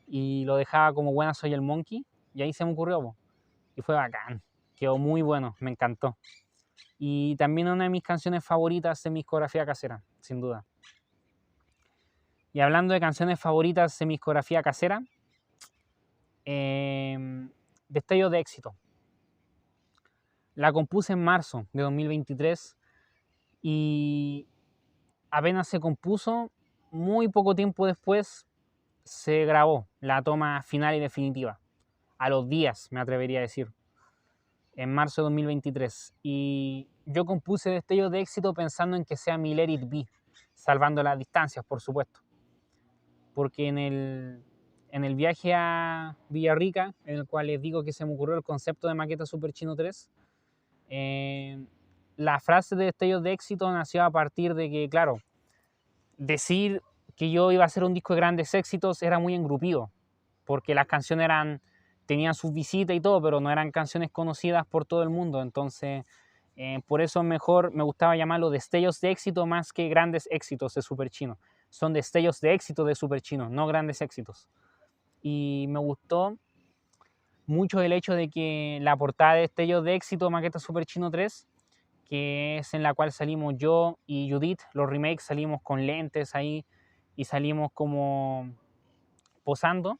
Y lo dejaba como Buena Soy el Monkey, y ahí se me ocurrió, po. Y fue bacán, quedó muy bueno, me encantó. Y también una de mis canciones favoritas de mi discografía casera, sin duda. Y hablando de canciones favoritas de mi discografía casera, Destellos de Éxito. La compuse en marzo de 2023 y apenas se compuso, muy poco tiempo después se grabó la toma final y definitiva. A los días, me atrevería a decir, en marzo de 2023. Y yo compuse Destellos de Éxito pensando en que sea mi Let It Be, salvando las distancias, por supuesto. Porque en el viaje a Villarrica, en el cual les digo que se me ocurrió el concepto de Maqueta Super Chino 3, la frase de Destellos de Éxito nació a partir de que, claro, decir que yo iba a hacer un disco de grandes éxitos era muy engrupido, porque las canciones tenían sus visitas y todo, pero no eran canciones conocidas por todo el mundo. Entonces, por eso mejor me gustaba llamarlo Destellos de Éxito más que grandes éxitos de Super Chino. Son destellos de éxito de Super Chino, no grandes éxitos. Y me gustó mucho el hecho de que la portada de Destellos de Éxito, Maqueta Super Chino 3, que es en la cual salimos yo y Judith, los remakes, salimos con lentes ahí y salimos como posando,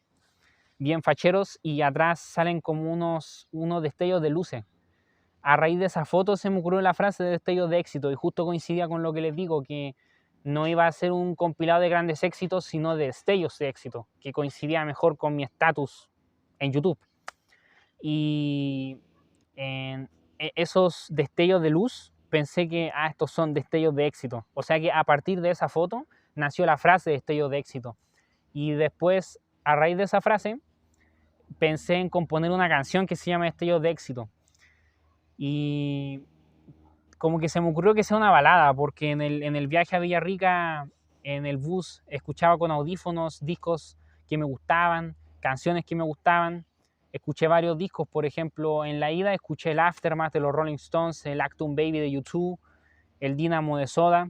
bien facheros, y atrás salen como unos destellos de luces. A raíz de esa foto se me ocurrió la frase de destellos de éxito y justo coincidía con lo que les digo, que no iba a ser un compilado de grandes éxitos, sino de destellos de éxito, que coincidía mejor con mi estatus en YouTube. Y en esos destellos de luz pensé que estos son destellos de éxito. O sea que a partir de esa foto nació la frase destellos de éxito. Y después, a raíz de esa frase, pensé en componer una canción que se llama Destellos de Éxito. Y como que se me ocurrió que sea una balada, porque en el viaje a Villarrica, en el bus, escuchaba con audífonos discos que me gustaban, canciones que me gustaban. Escuché varios discos, por ejemplo, en la ida escuché el Aftermath de los Rolling Stones, el Actum Baby de U2, el Dynamo de Soda,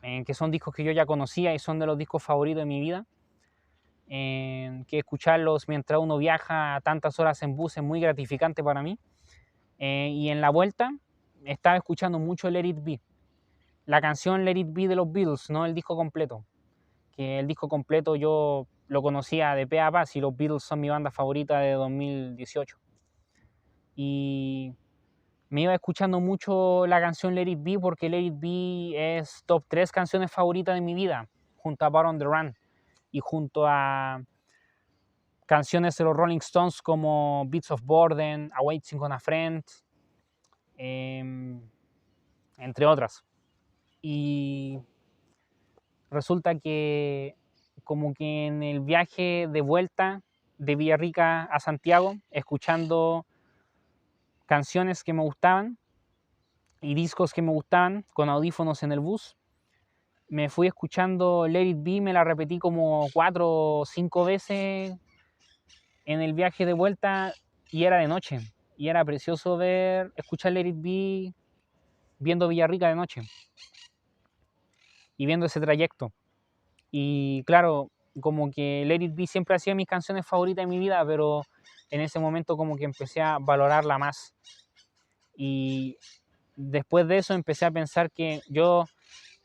que son discos que yo ya conocía y son de los discos favoritos de mi vida. Que escucharlos mientras uno viaja tantas horas en bus es muy gratificante para mí. Y en la vuelta estaba escuchando mucho Let It Be, la canción Let It Be de los Beatles, no el disco completo, que el disco completo yo lo conocía de pe a pa, y los Beatles son mi banda favorita de 2018. Y me iba escuchando mucho la canción Let It Be porque Let It Be es top 3 canciones favoritas de mi vida, junto a Bar on the Run y junto a canciones de los Rolling Stones como Beats of Burden, A Waiting on a Friend, entre otras. Y resulta que como que en el viaje de vuelta de Villarrica a Santiago, escuchando canciones que me gustaban y discos que me gustaban con audífonos en el bus, me fui escuchando Let It Be, me la repetí como 4 o 5 veces en el viaje de vuelta y era de noche. Y era precioso escuchar Let It Be viendo Villarrica de noche y viendo ese trayecto. Y claro, como que Let It Be siempre ha sido mis canciones favoritas de mi vida, pero en ese momento como que empecé a valorarla más. Y después de eso empecé a pensar que yo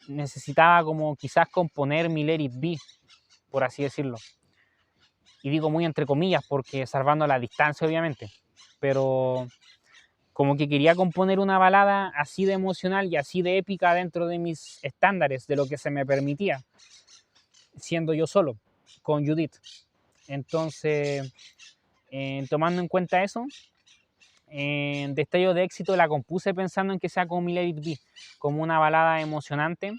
necesitaba como quizás componer mi Let It Be, por así decirlo. Y digo muy entre comillas, porque salvando la distancia obviamente, pero como que quería componer una balada así de emocional y así de épica dentro de mis estándares, de lo que se me permitía, siendo yo solo, con Judith. Entonces, tomando en cuenta eso, Destello de Éxito la compuse pensando en que sea como mi Let It Be, como una balada emocionante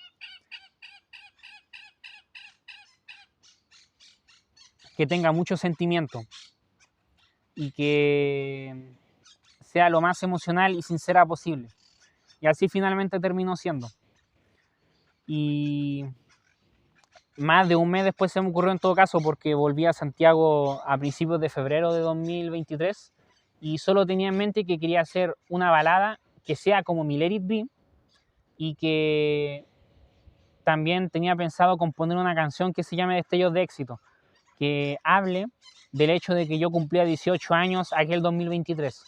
que tenga mucho sentimiento y que sea lo más emocional y sincera posible. Y así finalmente terminó siendo. Y más de un mes después se me ocurrió en todo caso, porque volví a Santiago a principios de febrero de 2023 y solo tenía en mente que quería hacer una balada que sea como mi Let It Be, y que también tenía pensado componer una canción que se llame Destellos de Éxito, que hable del hecho de que yo cumplía 18 años aquel 2023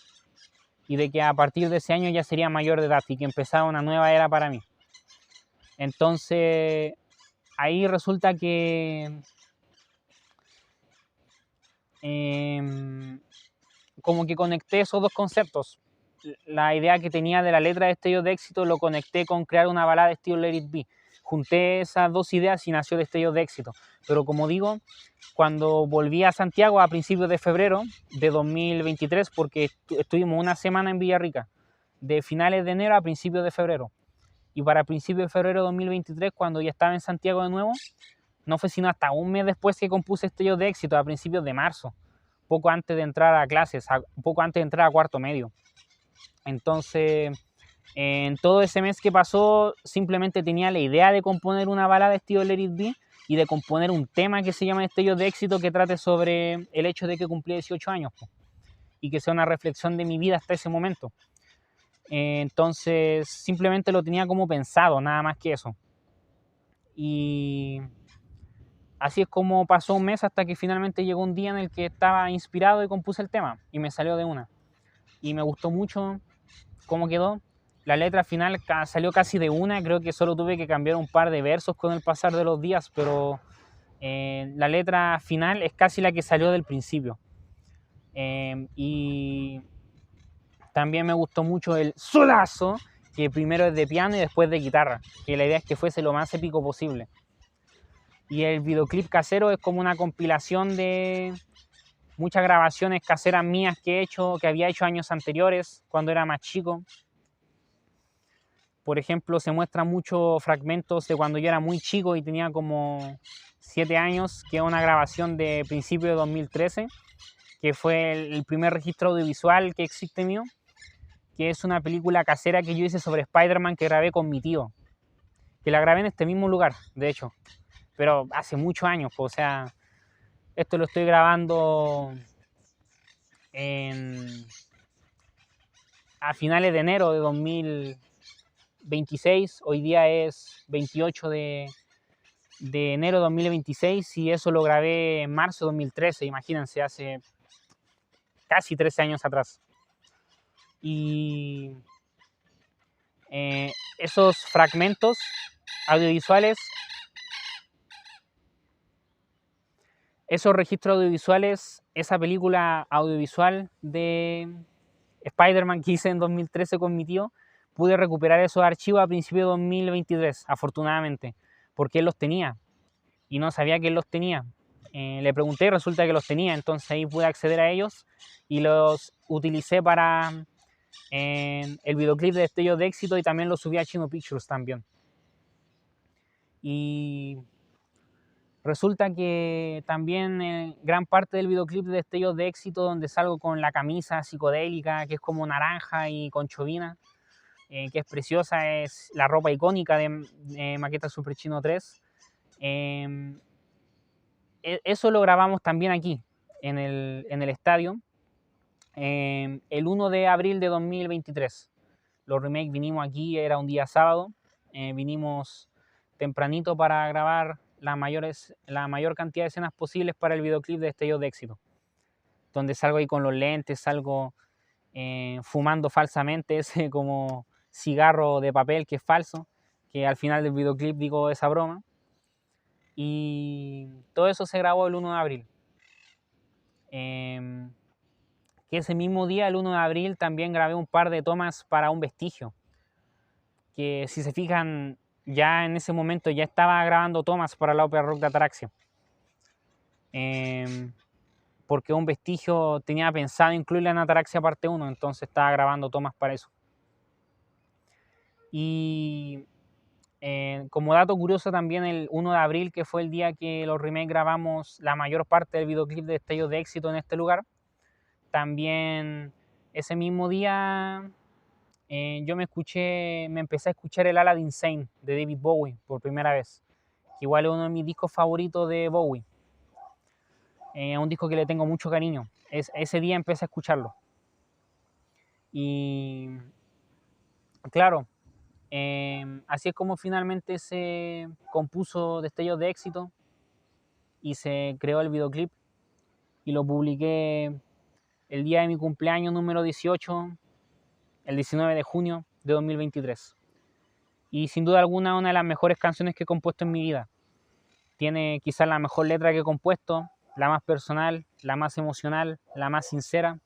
y de que a partir de ese año ya sería mayor de edad y que empezaba una nueva era para mí. Entonces ahí resulta que como que conecté esos dos conceptos. La idea que tenía de la letra de Destellos de Éxito lo conecté con crear una balada de estilo Let It Be. Junté esas dos ideas y nació Destellos de Éxito. Pero como digo, cuando volví a Santiago a principios de febrero de 2023, porque estuvimos una semana en Villarrica, de finales de enero a principios de febrero. Y para principios de febrero de 2023, cuando ya estaba en Santiago de nuevo, no fue sino hasta un mes después que compuse Destellos de Éxito, a principios de marzo, poco antes de entrar a clases, poco antes de entrar a cuarto medio. Entonces, en todo ese mes que pasó, simplemente tenía la idea de componer una balada estilo Let It Be y de componer un tema que se llama Destellos de Éxito, que trate sobre el hecho de que cumplí 18 años y que sea una reflexión de mi vida hasta ese momento. Entonces, simplemente lo tenía como pensado, nada más que eso. Y así es como pasó un mes hasta que finalmente llegó un día en el que estaba inspirado y compuse el tema y me salió de una. Y me gustó mucho cómo quedó. La letra final salió casi de una, creo que solo tuve que cambiar un par de versos con el pasar de los días, pero la letra final es casi la que salió del principio. Y también me gustó mucho el solazo, que primero es de piano y después de guitarra, que la idea es que fuese lo más épico posible. Y el videoclip casero es como una compilación de muchas grabaciones caseras mías que había hecho años anteriores, cuando era más chico. Por ejemplo, se muestran muchos fragmentos de cuando yo era muy chico y tenía como 7 años, que es una grabación de principio de 2013, que fue el primer registro audiovisual que existe mío, que es una película casera que yo hice sobre Spider-Man que grabé con mi tío, que la grabé en este mismo lugar, de hecho, pero hace muchos años, o sea, esto lo estoy grabando a finales de enero de 2026, hoy día es 28 de enero de 2026 y eso lo grabé en marzo de 2013, imagínense, hace casi 13 años atrás. Y esos fragmentos audiovisuales, esos registros audiovisuales, esa película audiovisual de Spider-Man que hice en 2013 con mi tío, pude recuperar esos archivos a principios de 2023, afortunadamente, porque él los tenía y no sabía que él los tenía. Le pregunté y resulta que los tenía, entonces ahí pude acceder a ellos y los utilicé para el videoclip de Destellos de Éxito y también lo subí a Chino Pictures también. Y resulta que también gran parte del videoclip de Destellos de Éxito, donde salgo con la camisa psicodélica, que es como naranja y con chovina, que es preciosa, es la ropa icónica de Maqueta Super Chino 3. Eso lo grabamos también aquí, en el estadio, el 1 de abril de 2023. Los remakes vinimos aquí, era un día sábado, vinimos tempranito para grabar la mayor cantidad de escenas posibles para el videoclip de Destellos de Éxito, donde salgo ahí con los lentes, salgo fumando falsamente ese como cigarro de papel que es falso, que al final del videoclip digo esa broma. Y todo eso se grabó el 1 de abril. Que ese mismo día, el 1 de abril, también grabé un par de tomas para Un Vestigio, que si se fijan, ya en ese momento ya estaba grabando tomas para la ópera rock de Ataraxia. Porque Un Vestigio tenía pensado incluirla en Ataraxia parte 1, entonces estaba grabando tomas para eso. Y como dato curioso también, el 1 de abril, que fue el día que los remakes grabamos la mayor parte del videoclip de Destellos de Éxito en este lugar, también ese mismo día yo me empecé a escuchar el Aladdin Sane de David Bowie por primera vez, que igual es uno de mis discos favoritos de Bowie. Es un disco que le tengo mucho cariño. Ese día empecé a escucharlo. Y claro, así es como finalmente se compuso Destellos de Éxito y se creó el videoclip y lo publiqué el día de mi cumpleaños número 18, el 19 de junio de 2023. Y sin duda alguna una de las mejores canciones que he compuesto en mi vida. Tiene quizás la mejor letra que he compuesto, la más personal, la más emocional, la más sincera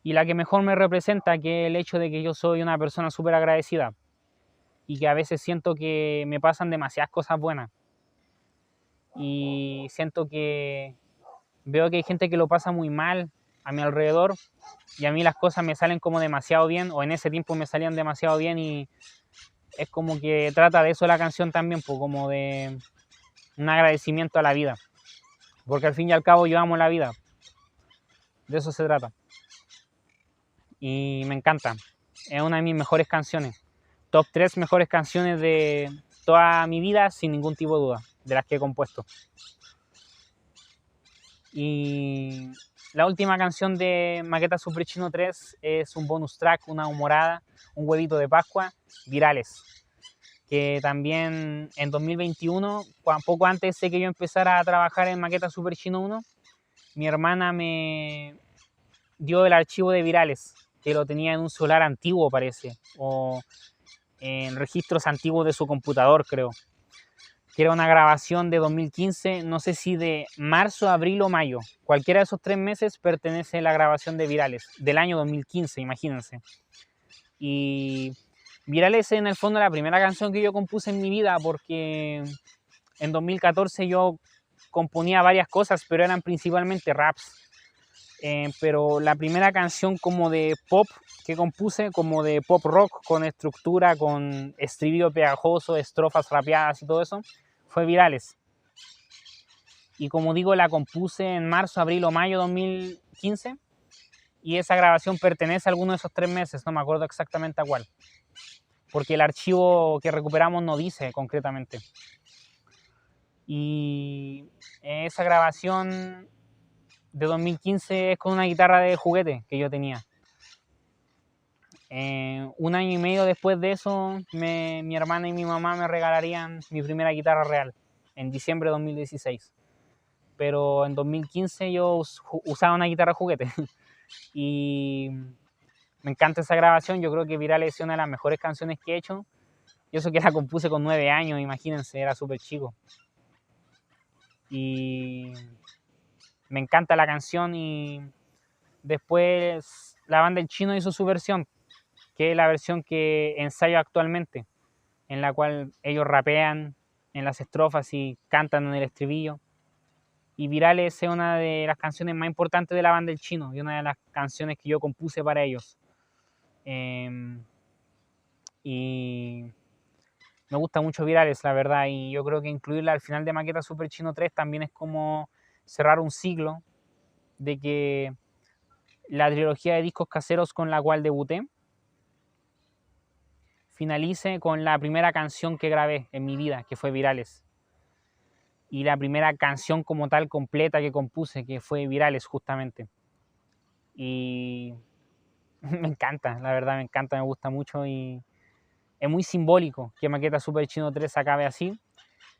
y la que mejor me representa, que es el hecho de que yo soy una persona súper agradecida y que a veces siento que me pasan demasiadas cosas buenas y siento que veo que hay gente que lo pasa muy mal a mi alrededor y a mí las cosas me salen como demasiado bien, o en ese tiempo me salían demasiado bien, y es como que trata de eso la canción también, pues como de un agradecimiento a la vida, porque al fin y al cabo yo amo la vida, de eso se trata y me encanta, es una de mis mejores canciones, top 3 mejores canciones de toda mi vida sin ningún tipo de duda, de las que he compuesto. Y la última canción de Maqueta Super Chino 3 es un bonus track, una humorada, un huevito de Pascua, Virales, que también en 2021, poco antes de que yo empezara a trabajar en Maqueta Super Chino 1, mi hermana me dio el archivo de Virales, que lo tenía en un celular antiguo parece, o en registros antiguos de su computador creo, que era una grabación de 2015, no sé si de marzo, abril o mayo. Cualquiera de esos 3 meses pertenece a la grabación de Virales, del año 2015, imagínense. Y Virales es en el fondo la primera canción que yo compuse en mi vida, porque en 2014 yo componía varias cosas, pero eran principalmente raps. Pero la primera canción como de pop que compuse, como de pop rock, con estructura, con estribillo pegajoso, estrofas rapeadas y todo eso, fue Virales. Y como digo, la compuse en marzo, abril o mayo de 2015. Y esa grabación pertenece a alguno de esos 3 meses, no me acuerdo exactamente a cuál. Porque el archivo que recuperamos no dice concretamente. Y esa grabación de 2015 es con una guitarra de juguete que yo tenía. Un año y medio después de eso, mi hermana y mi mamá me regalarían mi primera guitarra real, en diciembre de 2016. Pero en 2015 yo usaba una guitarra juguete y me encanta esa grabación. Yo creo que Virales es una de las mejores canciones que he hecho. Y eso que la compuse con 9 años, imagínense, era súper chico. Y me encanta la canción. Y después la banda El Chino hizo su versión, que es la versión que ensayo actualmente, en la cual ellos rapean en las estrofas y cantan en el estribillo. Y Virales es una de las canciones más importantes de la banda El Chino y una de las canciones que yo compuse para ellos. Y me gusta mucho Virales, la verdad, y yo creo que incluirla al final de Maqueta Super Chino 3 también es como cerrar un ciclo de que la trilogía de discos caseros con la cual debuté finalice con la primera canción que grabé en mi vida, que fue Virales. Y la primera canción como tal completa que compuse, que fue Virales justamente. Y me encanta, la verdad me encanta, me gusta mucho y es muy simbólico que Maqueta Super Chino 3 acabe así.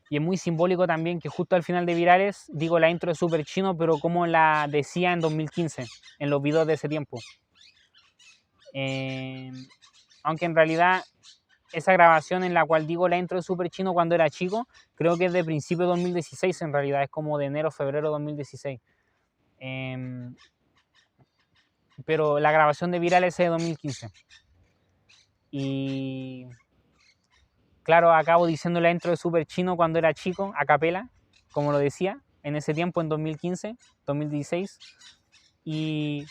Y es muy simbólico también que justo al final de Virales digo la intro de Super Chino, pero como la decía en 2015, en los videos de ese tiempo. Aunque en realidad esa grabación en la cual digo la intro de Super Chino cuando era chico, creo que es de principio de 2016 en realidad, es como de enero, febrero de 2016. Pero la grabación de Virales es de 2015. Y claro, acabo diciendo la intro de Super Chino cuando era chico, a capela, como lo decía, en ese tiempo, en 2015, 2016. Y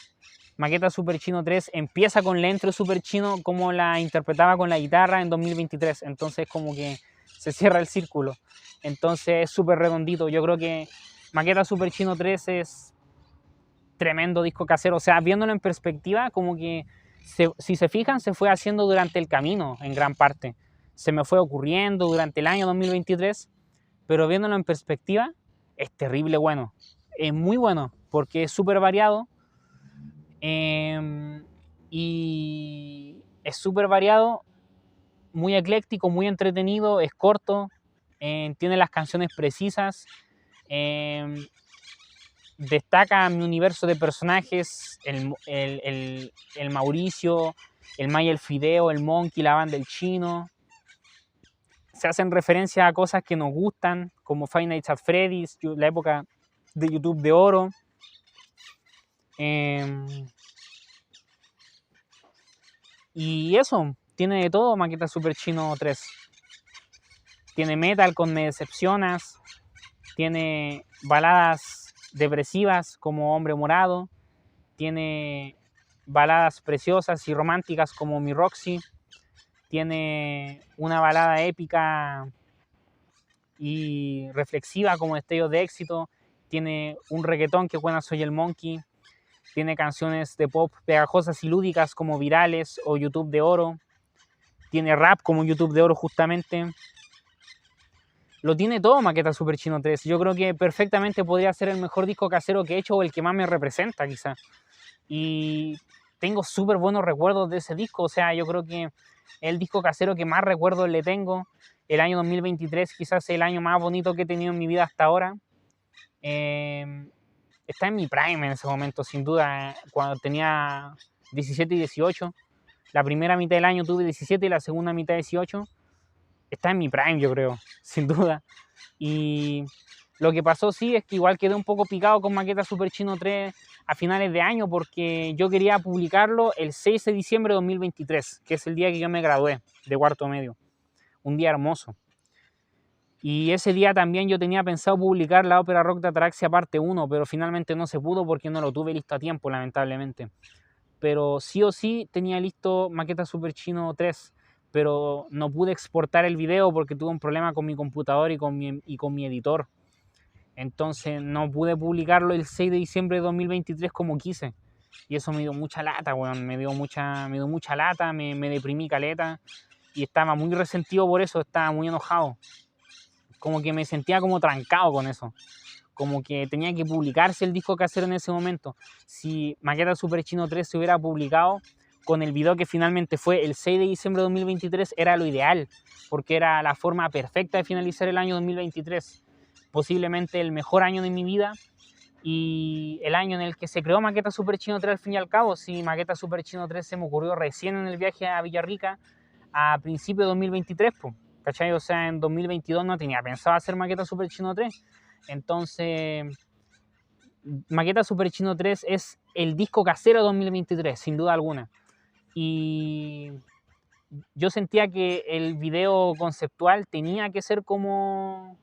Maqueta Super Chino 3 empieza con la intro de Super Chino como la interpretaba con la guitarra en 2023. Entonces como que se cierra el círculo. Entonces es súper redondito. Yo creo que Maqueta Super Chino 3 es tremendo disco casero. O sea, viéndolo en perspectiva, como que si se fijan, se fue haciendo durante el camino en gran parte. Se me fue ocurriendo durante el año 2023, pero viéndolo en perspectiva, es terrible bueno. Es muy bueno porque es súper variado y es súper variado, muy ecléctico, muy entretenido, es corto, tiene las canciones precisas, destaca mi universo de personajes, el Mauricio, el Maya, el Fideo, el Monkey, la banda del Chino. Se hacen referencia a cosas que nos gustan, como Five Nights at Freddy's, la época de YouTube de oro. Y eso, tiene de todo Maqueta Super Chino 3. Tiene metal con Me Decepcionas, tiene baladas depresivas como Hombre Morado, tiene baladas preciosas y románticas como Mi Roxy, tiene una balada épica y reflexiva como Destellos de Éxito, tiene un reggaetón que buena Soy el Monkey, tiene canciones de pop pegajosas y lúdicas como Virales o YouTube de Oro, tiene rap como YouTube de Oro justamente. Lo tiene todo Maqueta Super Chino 3. Yo creo que perfectamente podría ser el mejor disco casero que he hecho o el que más me representa quizá. Y tengo súper buenos recuerdos de ese disco. O sea, yo creo que el disco casero que más recuerdos le tengo. El año 2023 quizás el año más bonito que he tenido en mi vida hasta ahora. Está en mi prime en ese momento, sin duda, cuando tenía 17 y 18. La primera mitad del año tuve 17 y la segunda mitad 18. Está en mi prime, yo creo, sin duda. Y lo que pasó sí es que igual quedé un poco picado con Maqueta Super Chino 3 a finales de año porque yo quería publicarlo el 6 de diciembre de 2023, que es el día que yo me gradué de cuarto medio. Un día hermoso. Y ese día también yo tenía pensado publicar la ópera rock de Ataraxia parte 1, pero finalmente no se pudo porque no lo tuve listo a tiempo, lamentablemente. Pero sí o sí tenía listo Maqueta Super Chino 3, pero no pude exportar el video porque tuve un problema con mi computador y con mi editor. Entonces no pude publicarlo el 6 de diciembre de 2023 como quise. Y eso me dio mucha lata, weón. Me dio mucha lata, me deprimí caleta. Y estaba muy resentido por eso, estaba muy enojado. Como que me sentía como trancado con eso. Como que tenía que publicarse el disco casero en ese momento. Si Maqueta Super Chino 3 se hubiera publicado con el video que finalmente fue el 6 de diciembre de 2023, era lo ideal, porque era la forma perfecta de finalizar el año 2023. Posiblemente el mejor año de mi vida y el año en el que se creó Maqueta Super Chino 3 al fin y al cabo. Si Maqueta Super Chino 3 se me ocurrió recién en el viaje a Villarrica a principios de 2023, pues, ¿cachai? O sea, en 2022 no tenía pensado hacer Maqueta Super Chino 3. Entonces, Maqueta Super Chino 3 es el disco casero de 2023, sin duda alguna. Y yo sentía que el video conceptual tenía que ser como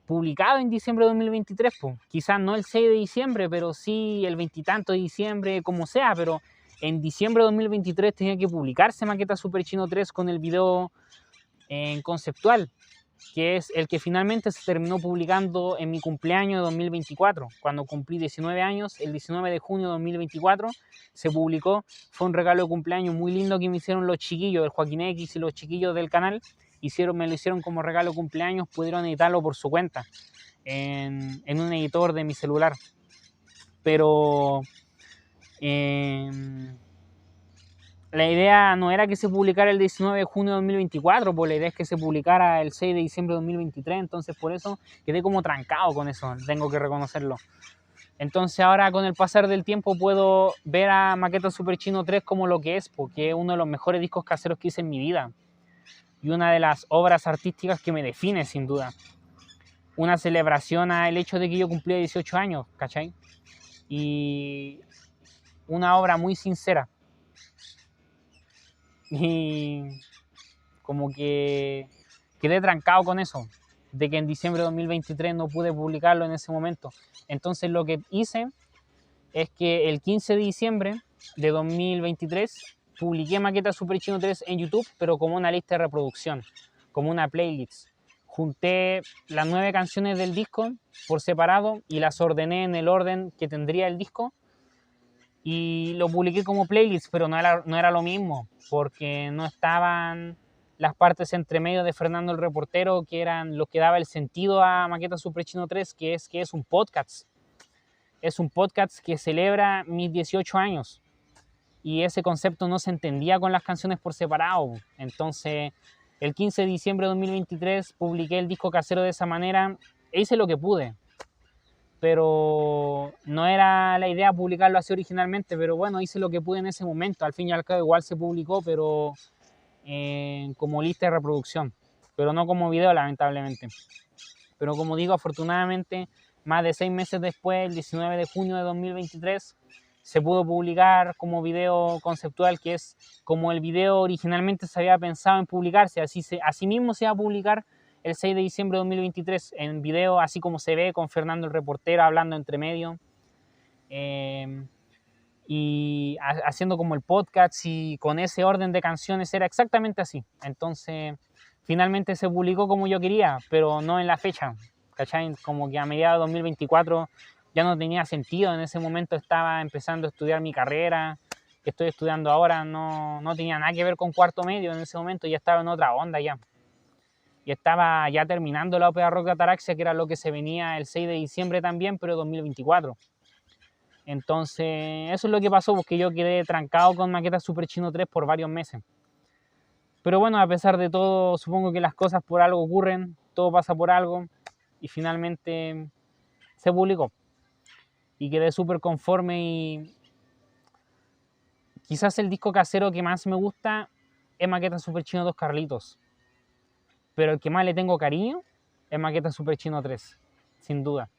publicado en diciembre de 2023, pues. Quizás no el 6 de diciembre, pero sí el veintitanto de diciembre, como sea, pero en diciembre de 2023 tenía que publicarse Maqueta Super Chino 3 con el video en conceptual, que es el que finalmente se terminó publicando en mi cumpleaños de 2024, cuando cumplí 19 años, el 19 de junio de 2024 se publicó. Fue un regalo de cumpleaños muy lindo que me hicieron los chiquillos, el Joaquín X y los chiquillos del canal, me lo hicieron como regalo de cumpleaños, pudieron editarlo por su cuenta, en un editor de mi celular. Pero la idea no era que se publicara el 19 de junio de 2024, pues la idea es que se publicara el 6 de diciembre de 2023, entonces por eso quedé como trancado con eso, tengo que reconocerlo. Entonces ahora con el pasar del tiempo puedo ver a Maqueta Super Chino 3 como lo que es, porque es uno de los mejores discos caseros que hice en mi vida y una de las obras artísticas que me define sin duda. Una celebración al hecho de que yo cumplí 18 años, ¿cachai? Y una obra muy sincera. Y como que quedé trancado con eso, de que en diciembre de 2023 no pude publicarlo en ese momento. Entonces lo que hice es que el 15 de diciembre de 2023 publiqué Maqueta Super Chino 3 en YouTube, pero como una lista de reproducción, como una playlist. Junté las 9 canciones del disco por separado y las ordené en el orden que tendría el disco. y lo publiqué como playlist, pero no era lo mismo, porque no estaban las partes entre medio de Fernando el Reportero, que eran lo que daba el sentido a Maqueta Super Chino 3, que es un podcast. Es un podcast que celebra mis 18 años. Y ese concepto no se entendía con las canciones por separado. Entonces, el 15 de diciembre de 2023 publiqué el disco casero de esa manera e hice lo que pude. Pero no era la idea publicarlo así originalmente, pero bueno, hice lo que pude en ese momento. Al fin y al cabo igual se publicó, pero como lista de reproducción, pero no como video, lamentablemente. Pero como digo, afortunadamente, más de 6 meses después, el 19 de junio de 2023, se pudo publicar como video conceptual, que es como el video originalmente se había pensado en publicarse. Así mismo se va a publicar el 6 de diciembre de 2023 en video, así como se ve, con Fernando el Reportero hablando entre medio. Y haciendo como el podcast y con ese orden de canciones era exactamente así. Entonces, finalmente se publicó como yo quería, pero no en la fecha, ¿cachai? Como que a mediados de 2024 ya no tenía sentido. En ese momento estaba empezando a estudiar mi carrera, que estoy estudiando ahora, no tenía nada que ver con cuarto medio en ese momento, ya estaba en otra onda ya. Y estaba ya terminando la ópera rock de Ataraxia, que era lo que se venía el 6 de diciembre también, pero 2024. Entonces, eso es lo que pasó, porque yo quedé trancado con Maqueta Super Chino 3 por varios meses. Pero bueno, a pesar de todo, supongo que las cosas por algo ocurren, todo pasa por algo, y finalmente se publicó. Y quedé súper conforme y quizás el disco casero que más me gusta es Maqueta Super Chino 2 Carlitos. Pero el que más le tengo cariño es Maqueta Super Chino 3, sin duda.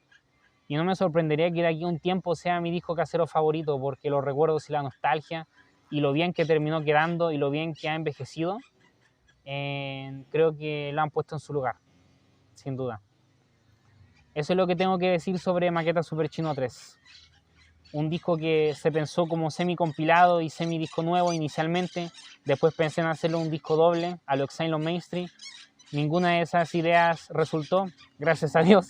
Y no me sorprendería que de aquí a un tiempo sea mi disco casero favorito, porque los recuerdos y la nostalgia y lo bien que terminó quedando y lo bien que ha envejecido, creo que lo han puesto en su lugar, sin duda. Eso es lo que tengo que decir sobre Maqueta Super Chino 3. Un disco que se pensó como semi-compilado y semi-disco nuevo inicialmente, después pensé en hacerlo un disco doble, a lo Exile on Main Street. Ninguna de esas ideas resultó, gracias a Dios,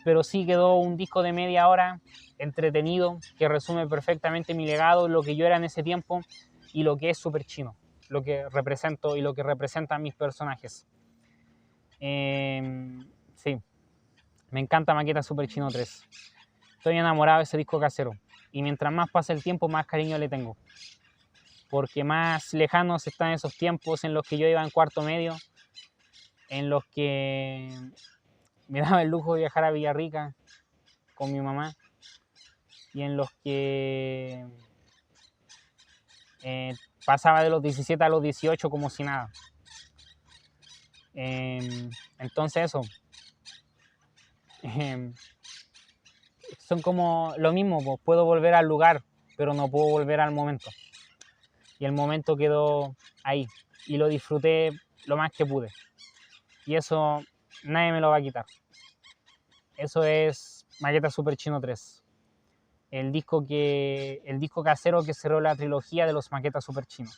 pero sí quedó un disco de media hora entretenido que resume perfectamente mi legado, lo que yo era en ese tiempo y lo que es Super Chino, lo que represento y lo que representan mis personajes. Sí, me encanta Maqueta Super Chino 3. Estoy enamorado de ese disco casero y mientras más pasa el tiempo, más cariño le tengo, porque más lejanos están esos tiempos en los que yo iba en cuarto medio, en los que me daba el lujo de viajar a Villarrica con mi mamá y en los que pasaba de los 17 a los 18 como si nada. Entonces eso, son como lo mismo, pues puedo volver al lugar, pero no puedo volver al momento. Y el momento quedó ahí y lo disfruté lo más que pude. Y eso nadie me lo va a quitar. Eso es Maqueta Super Chino 3. El disco casero que cerró la trilogía de los Maquetas Super Chino.